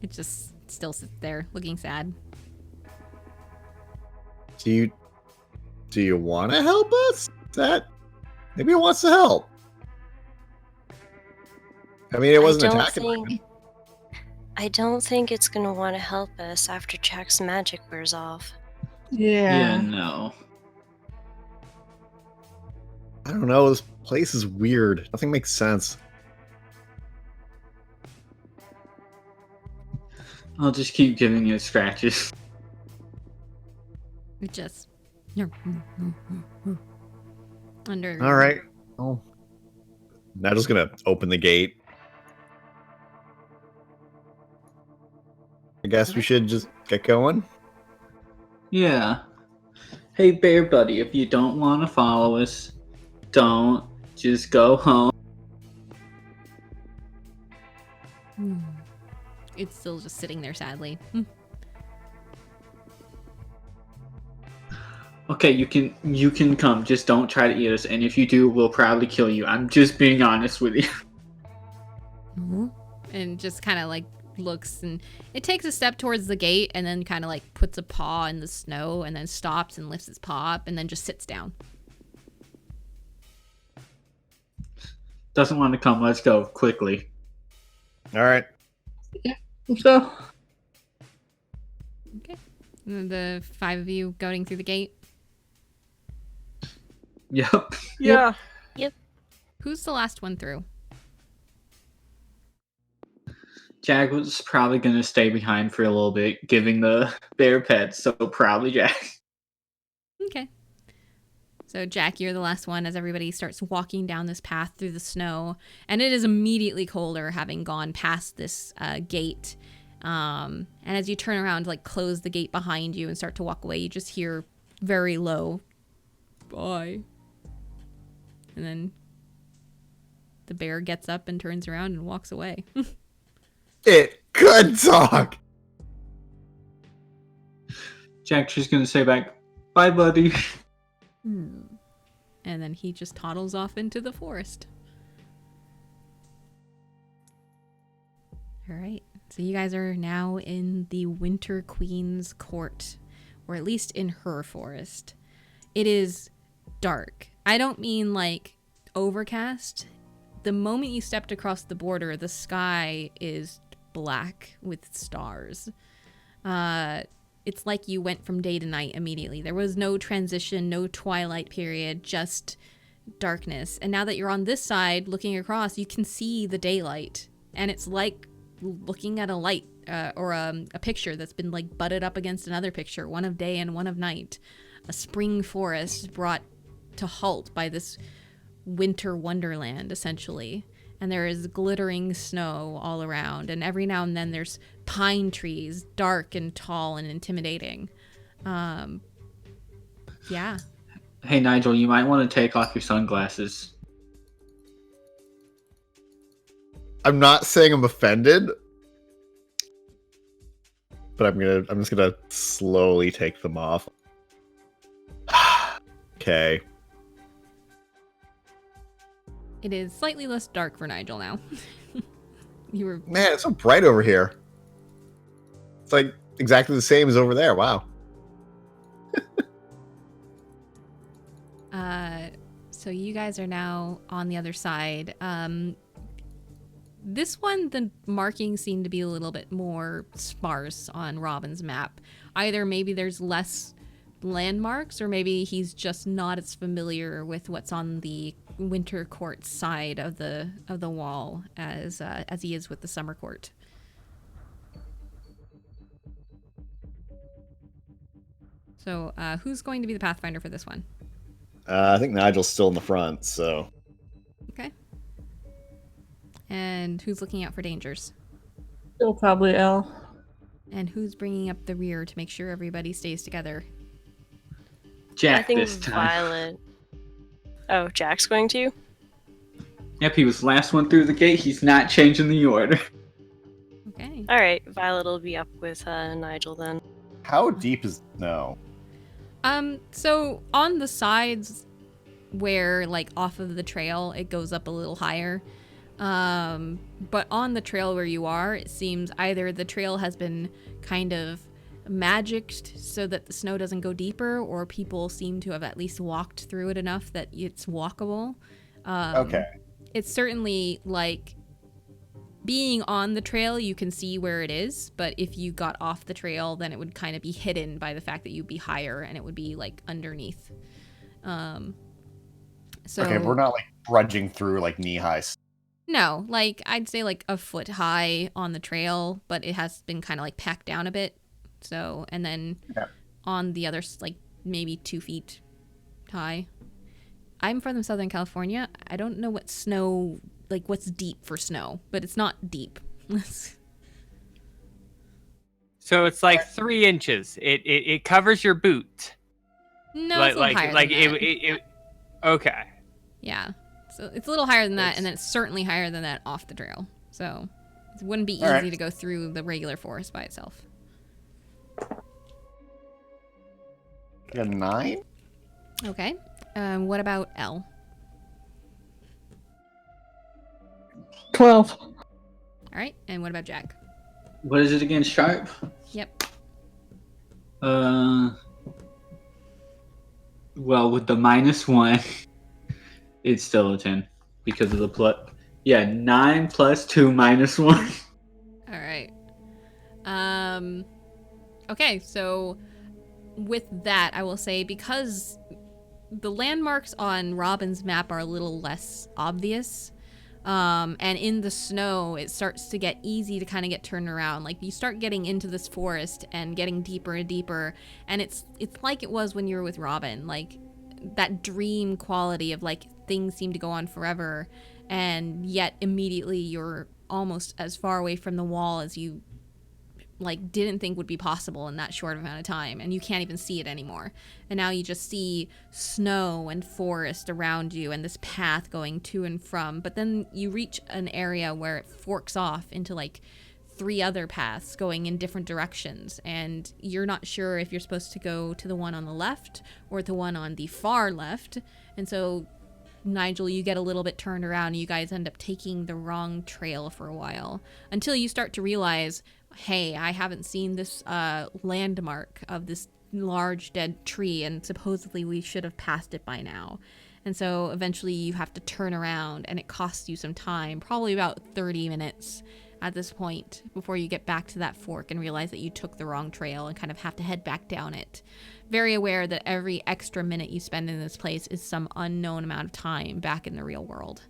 It just still sits there, looking sad. Do you want to help us? Maybe it wants to help. I mean, it wasn't attacking. I don't think it's gonna want to help us after Jack's magic wears off. Yeah, Yeah. no. I don't know. This place is weird. Nothing makes sense. I'll just keep giving it scratches. It just under. All right. Oh, Nigel's gonna open the gate. I guess we should just get going. Yeah. Hey, bear buddy, if you don't want to follow us, don't. Just go home. It's still just sitting there sadly. Okay, you can come. Just don't try to eat us, and if you do, we'll probably kill you. I'm just being honest with you. And just kind of like looks, and it takes a step towards the gate and then kind of like puts a paw in the snow and then stops and lifts its paw up and then just sits down. Doesn't want to come. Let's go quickly. All right. Let's go. Okay. The 5 of you going through the gate. Yep. Yeah. Who's the last one through? Jag was probably gonna stay behind for a little bit, giving the bear pets, so probably Jag. Okay. So, Jack, you're the last one as everybody starts walking down this path through the snow. And it is immediately colder having gone past this gate. And as you turn around, like close the gate behind you and start to walk away, you just hear very low, "Bye." And then the bear gets up and turns around and walks away. It could talk. Jack's just gonna say back, "Bye, buddy." And then he just toddles off into the forest. All right. So you guys are now in the Winter Queen's court, or at least in her forest. It is dark. I don't mean like overcast. The moment you stepped across the border, the sky is black with stars. It's like you went from day to night immediately. There was no transition, no twilight period, just darkness. And now that you're on this side looking across, you can see the daylight. And it's like looking at a light or a picture that's been like butted up against another picture, one of day and one of night. A spring forest brought to halt by this winter wonderland, essentially. And there is glittering snow all around, and every now and then there's pine trees, dark and tall and intimidating. Yeah. Hey, Nigel, you might want to take off your sunglasses. I'm not saying I'm offended, but I'm just gonna slowly take them off. Okay. It is slightly less dark for Nigel now. You were... Man, it's so bright over here. It's like exactly the same as over there. Wow. So you guys are now on the other side. This one, the markings seem to be a little bit more sparse on Robin's map. Either maybe there's less landmarks, or maybe he's just not as familiar with what's on the Winter Court side of the wall as he is with the Summer Court. So who's going to be the Pathfinder for this one? I think Nigel's still in the front, so. Okay. And who's looking out for dangers? Still probably L. And who's bringing up the rear to make sure everybody stays together? Jack I think this time. Violet. Oh, Jack's going to? Yep, he was last one through the gate. He's not changing the order. Okay. Alright, Violet will be up with Nigel then. How deep is snow? So on the sides where like off of the trail it goes up a little higher. But on the trail where you are, it seems either the trail has been kind of magicked so that the snow doesn't go deeper, or people seem to have at least walked through it enough that it's walkable. Okay. It's certainly like being on the trail, you can see where it is, but if you got off the trail, then it would kind of be hidden by the fact that you'd be higher and it would be like underneath. So Okay, we're not like trudging through like knee high. no, like I'd say like a foot high on the trail, but it has been kind of like packed down a bit. So, and then Yeah. on the other, like maybe 2 feet high. I'm from Southern California. I don't know what snow, like what's deep for snow, but it's not deep. So it's like 3 inches. It covers your boot. No, it's a little higher than that. Okay. Yeah. So it's a little higher than that, It's- and then it's certainly higher than that off the trail. So it wouldn't be easy All right. to go through the regular forest by itself. A 9? Okay. What about L? 12. All right. And what about Jack? What is it again? Sharp? Yep. Well, with the -1, it's still a 10 because of the plus. Yeah, 9 plus 2 -1. All right. Okay, so with that, I will say because the landmarks on Robin's map are a little less obvious, and in the snow, it starts to get easy to kind of get turned around. Like you start getting into this forest and getting deeper and deeper, and it's like it was when you were with Robin, like that dream quality of like things seem to go on forever, and yet immediately you're almost as far away from the wall as you like didn't think would be possible in that short amount of time, and you can't even see it anymore. And now you just see snow and forest around you and this path going to and from, but then you reach an area where it forks off into like 3 other paths going in different directions, and you're not sure if you're supposed to go to the one on the left or the one on the far left. And so Nigel, you get a little bit turned around and you guys end up taking the wrong trail for a while until you start to realize, hey, I haven't seen this landmark of this large dead tree, and supposedly we should have passed it by now. And so eventually you have to turn around, and it costs you some time, probably about 30 minutes at this point, before you get back to that fork and realize that you took the wrong trail and kind of have to head back down it. Very aware that every extra minute you spend in this place is some unknown amount of time back in the real world.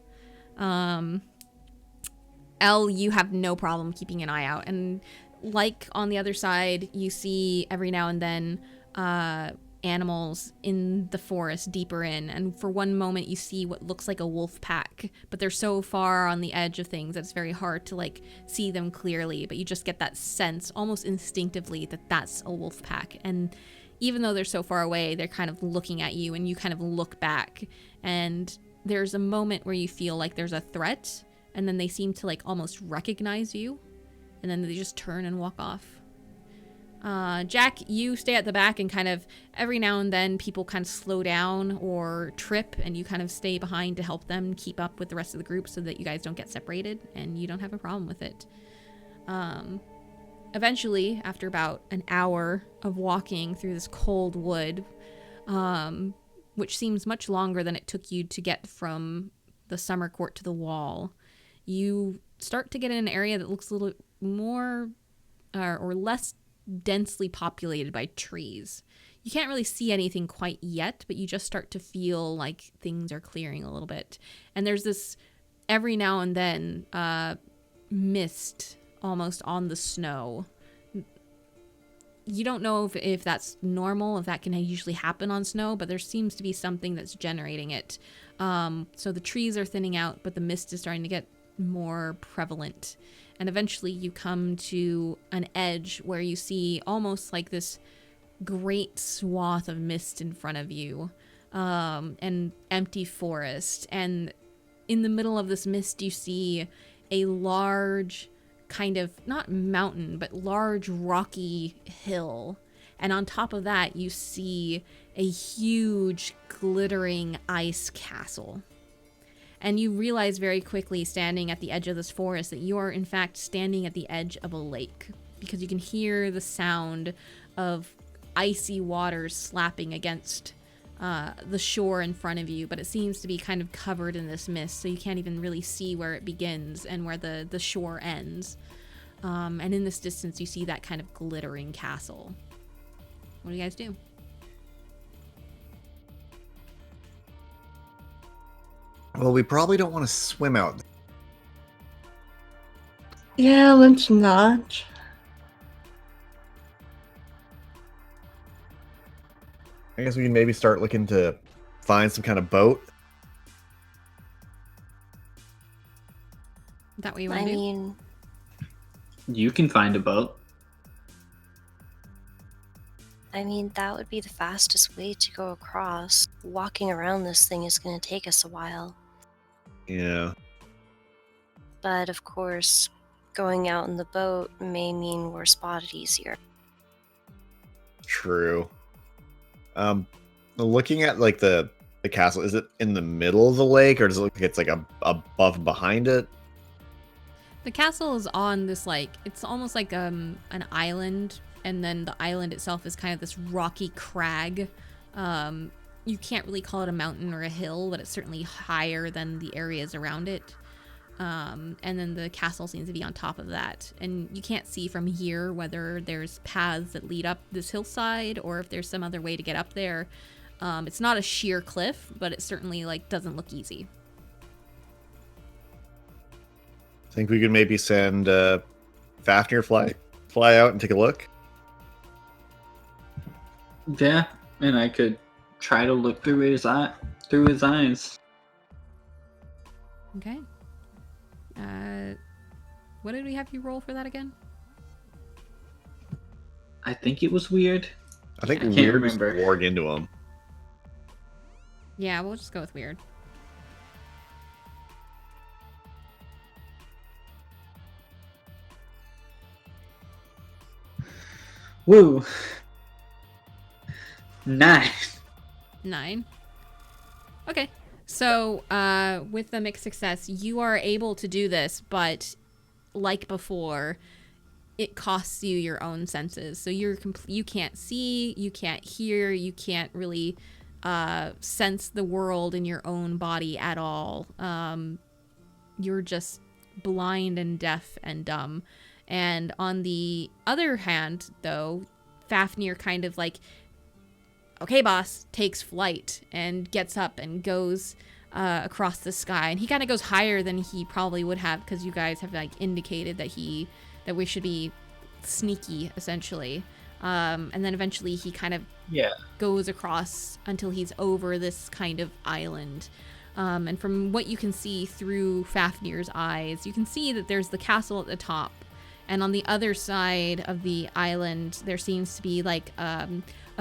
Elle, you have no problem keeping an eye out, and like on the other side, you see every now and then animals in the forest deeper in, and for one moment you see what looks like a wolf pack, but they're so far on the edge of things that it's very hard to like see them clearly, but you just get that sense almost instinctively that that's a wolf pack. And even though they're so far away, they're kind of looking at you, and you kind of look back, and there's a moment where you feel like there's a threat, and then they seem to like almost recognize you, and then they just turn and walk off. Jack, you stay at the back, and kind of every now and then people kind of slow down or trip, and you kind of stay behind to help them keep up with the rest of the group so that you guys don't get separated, and you don't have a problem with it. Eventually, after about an hour of walking through this cold wood, which seems much longer than it took you to get from the summer court to the wall, you start to get in an area that looks a little more or less densely populated by trees. You can't really see anything quite yet, but you just start to feel like things are clearing a little bit. And there's this every now and then mist almost on the snow. You don't know if that's normal, if that can usually happen on snow, but there seems to be something that's generating it. So the trees are thinning out, but the mist is starting to get more prevalent. And eventually you come to an edge where you see almost like this great swath of mist in front of you, and empty forest. And in the middle of this mist, you see a large kind of, not mountain, but large rocky hill. And on top of that, you see a huge glittering ice castle. And you realize very quickly, standing at the edge of this forest, that you are in fact standing at the edge of a lake, because you can hear the sound of icy waters slapping against the shore in front of you, but it seems to be kind of covered in this mist, so you can't even really see where it begins and where the shore ends. And in this distance, you see that kind of glittering castle. What do you guys do? Well, we probably don't want to swim out. Yeah, let's not. I guess we can maybe start looking to find some kind of boat. Is that what you I want to do? mean, You can find a boat. that would be the fastest way to go across. Walking around this thing is going to take us a while. Yeah. But of course, going out in the boat may mean we're spotted easier. True. Looking at like the castle, is it in the middle of the lake, or does it look like it's like above and behind it? The castle is on this, like, it's almost like an island, and then the island itself is kind of this rocky crag. You can't really call it a mountain or a hill, but it's certainly higher than the areas around it. And then the castle seems to be on top of that. And you can't see from here whether there's paths that lead up this hillside or if there's some other way to get up there. It's not a sheer cliff, but it certainly like doesn't look easy. Think we could maybe send Fafnir fly out and take a look? Yeah, and I could try to look through his eyes. Okay. What did we have you roll for that again? I think it was weird. I think I can't weird just remember. warg into him. Yeah, we'll just go with weird. Woo. 9. 9. Okay. So, with the mixed success, you are able to do this, but like before, it costs you your own senses. So you can't see, you can't hear, you can't really sense the world in your own body at all. You're just blind and deaf and dumb. And on the other hand, though, Fafnir kind of like, okay, boss, takes flight and gets up and goes across the sky. And he kind of goes higher than he probably would have, because you guys have like indicated that we should be sneaky, essentially. And then eventually he kind of goes across until he's over this kind of island. And from what you can see through Fafnir's eyes, you can see that there's the castle at the top. And on the other side of the island, there seems to be like a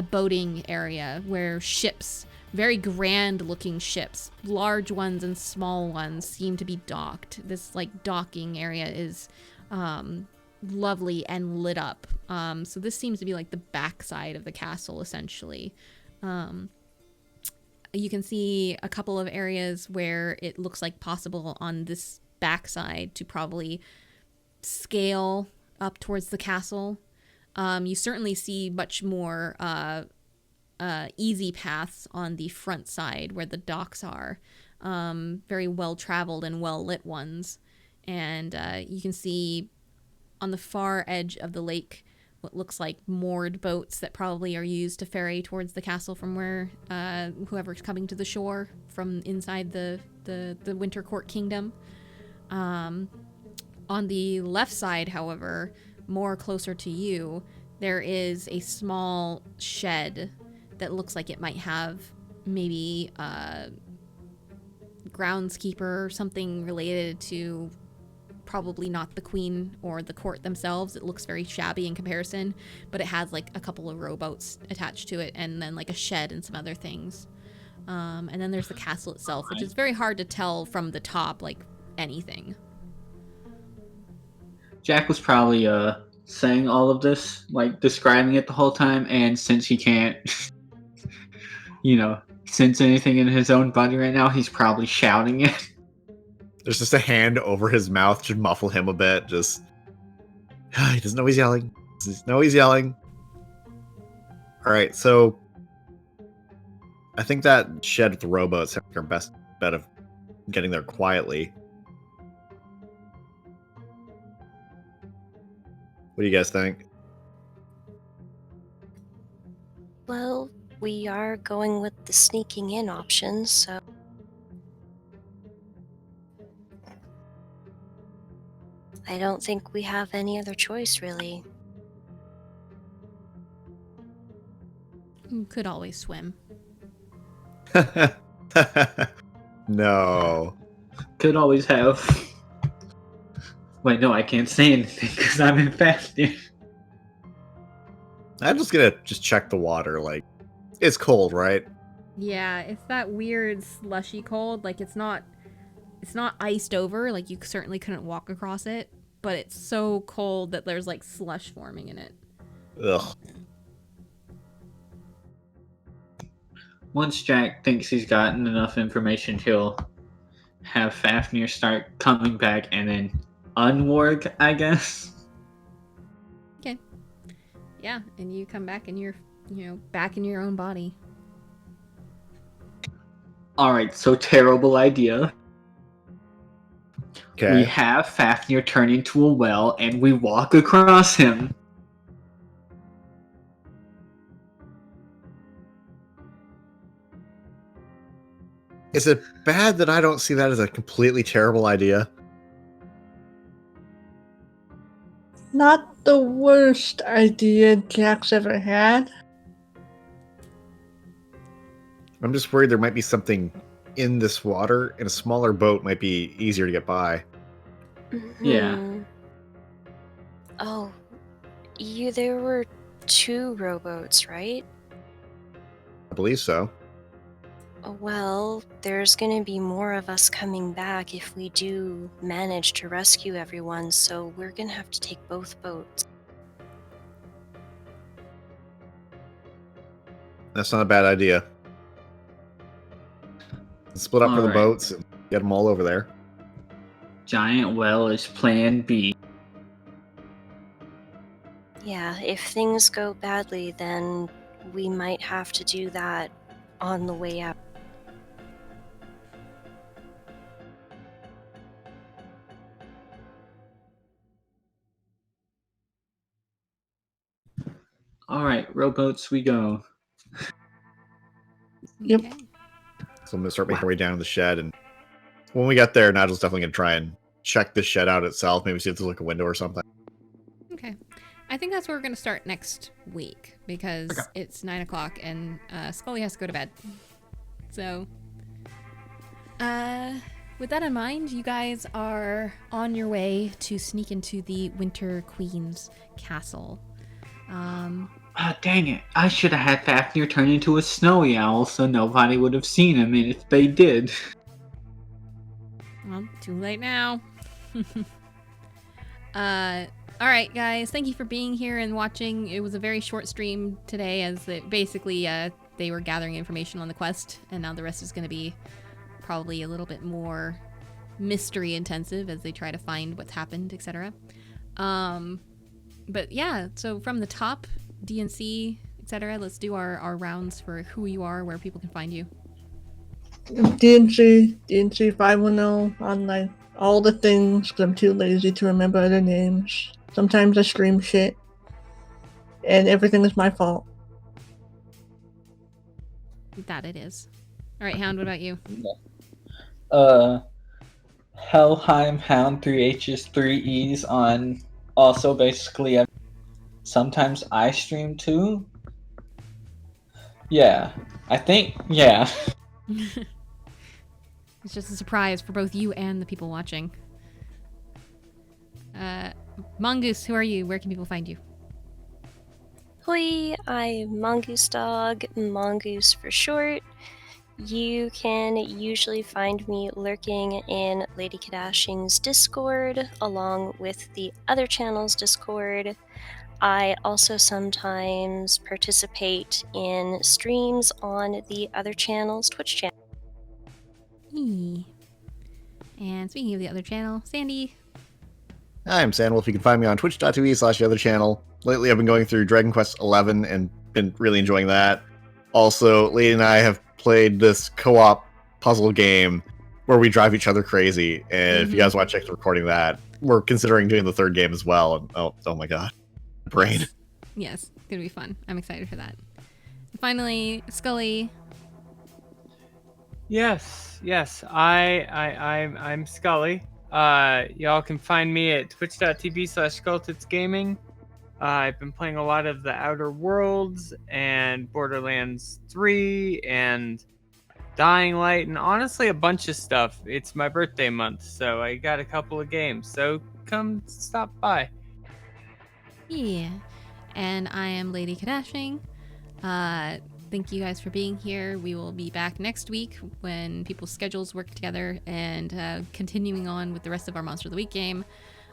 boating area where ships, very grand looking ships, large ones and small ones, seem to be docked. This like docking area is lovely and lit up. So this seems to be like the backside of the castle, essentially. You can see a couple of areas where it looks like possible on this backside to probably scale up towards the castle. You certainly see much more easy paths on the front side where the docks are. Very well traveled and well lit ones. And you can see on the far edge of the lake what looks like moored boats that probably are used to ferry towards the castle from where whoever's coming to the shore from inside the Winter Court Kingdom. On the left side, however, more closer to you, there is a small shed that looks like it might have maybe a groundskeeper or something related to probably not the queen or the court themselves. It looks very shabby in comparison, but it has like a couple of rowboats attached to it, and then like a shed and some other things. And then there's the castle itself, which is very hard to tell from the top, like anything. Jack was probably saying all of this, like describing it the whole time, and since he can't, sense anything in his own body right now, he's probably shouting it. There's just a hand over his mouth to muffle him a bit. Just he doesn't know he's yelling. He doesn't know he's yelling. All right, so I think that shed with the rowboats are our best bet of getting there quietly. What do you guys think? Well, we are going with the sneaking in option, so I don't think we have any other choice, really. You could always swim. No. Could always have. Wait, no, I can't say anything because I'm infested. I'm just gonna check the water. Like, it's cold, right? Yeah, it's that weird slushy cold. Like it's not iced over. Like you certainly couldn't walk across it, but it's so cold that there's like slush forming in it. Ugh. Once Jack thinks he's gotten enough information, he'll have Fafnir start coming back and then unwarg, I guess. Okay. Yeah, and you come back and you're, back in your own body. Alright, so terrible idea. Okay. We have Fafnir turn into a well and we walk across him. Is it bad that I don't see that as a completely terrible idea? Not the worst idea Jack's ever had. I'm just worried there might be something in this water, and a smaller boat might be easier to get by. Yeah. Oh, there were 2 rowboats, right? I believe so. Well, there's gonna be more of us coming back if we do manage to rescue everyone, so we're gonna have to take both boats. That's not a bad idea. Split up for the Alright. boats and get them all over there. Giant well is plan B. Yeah, if things go badly, then we might have to do that on the way out. Alright, rowboats we go. Yep. Okay. So I'm gonna start making our way down to the shed, and when we get there, Nigel's definitely gonna try and check the shed out itself. Maybe see if there's like a window or something. Okay. I think that's where we're going to start next week because it's 9 o'clock and Scully has to go to bed. So, with that in mind, you guys are on your way to sneak into the Winter Queen's castle. Ah, dang it. I should have had Fafnir turn into a snowy owl so nobody would have seen him, and if they did. Well, too late now. All right, guys. Thank you for being here and watching. It was a very short stream today, as basically they were gathering information on the quest, and now the rest is going to be probably a little bit more mystery intensive as they try to find what's happened, etc. But yeah, so from the top, DNC, etc. Let's do our rounds for who you are, where people can find you. DNC 510 online. All the things, because I'm too lazy to remember other names. Sometimes I stream shit. And everything is my fault. That it is. All right, Hound, what about you? Helheim Hound 3H's 3Es on also basically sometimes I stream too. Yeah. I think It's just a surprise for both you and the people watching. Mongoose, who are you? Where can people find you? Hoi, I'm Mongoose Dog, Mongoose for short. You can usually find me lurking in Lady Kadashing's Discord, along with the other channel's Discord. I also sometimes participate in streams on the other channel's Twitch channel. Eee. And speaking of the other channel, Sandy. I'm Sandwolf. You can find me on twitch.tv/the other channel. Lately, I've been going through Dragon Quest XI and been really enjoying that. Also, Lady and I have played this co-op puzzle game where we drive each other crazy. And if you guys want to check the recording of that, we're considering doing the third game as well. And oh my god, brain. Yes, it's gonna be fun. I'm excited for that. And finally, Scully. Yes. I'm Scully. Y'all can find me at twitch.tv/SkullTitsGaming. I've been playing a lot of the Outer Worlds and Borderlands 3 and Dying Light, and honestly a bunch of stuff. It's my birthday month, so I got a couple of games. So come stop by. Yeah. And I am Lady Kadashing. Thank you guys for being here. We will be back next week when people's schedules work together and continuing on with the rest of our Monster of the Week game.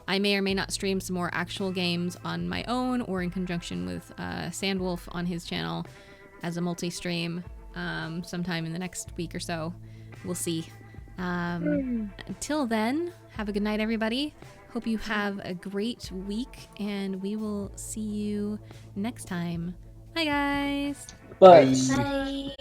I may or may not stream some more actual games on my own or in conjunction with Sandwolf on his channel as a multi-stream sometime in the next week or so. We'll see. Until then, have a good night, everybody. Hope you have a great week, and we will see you next time. Bye, guys. But Bye!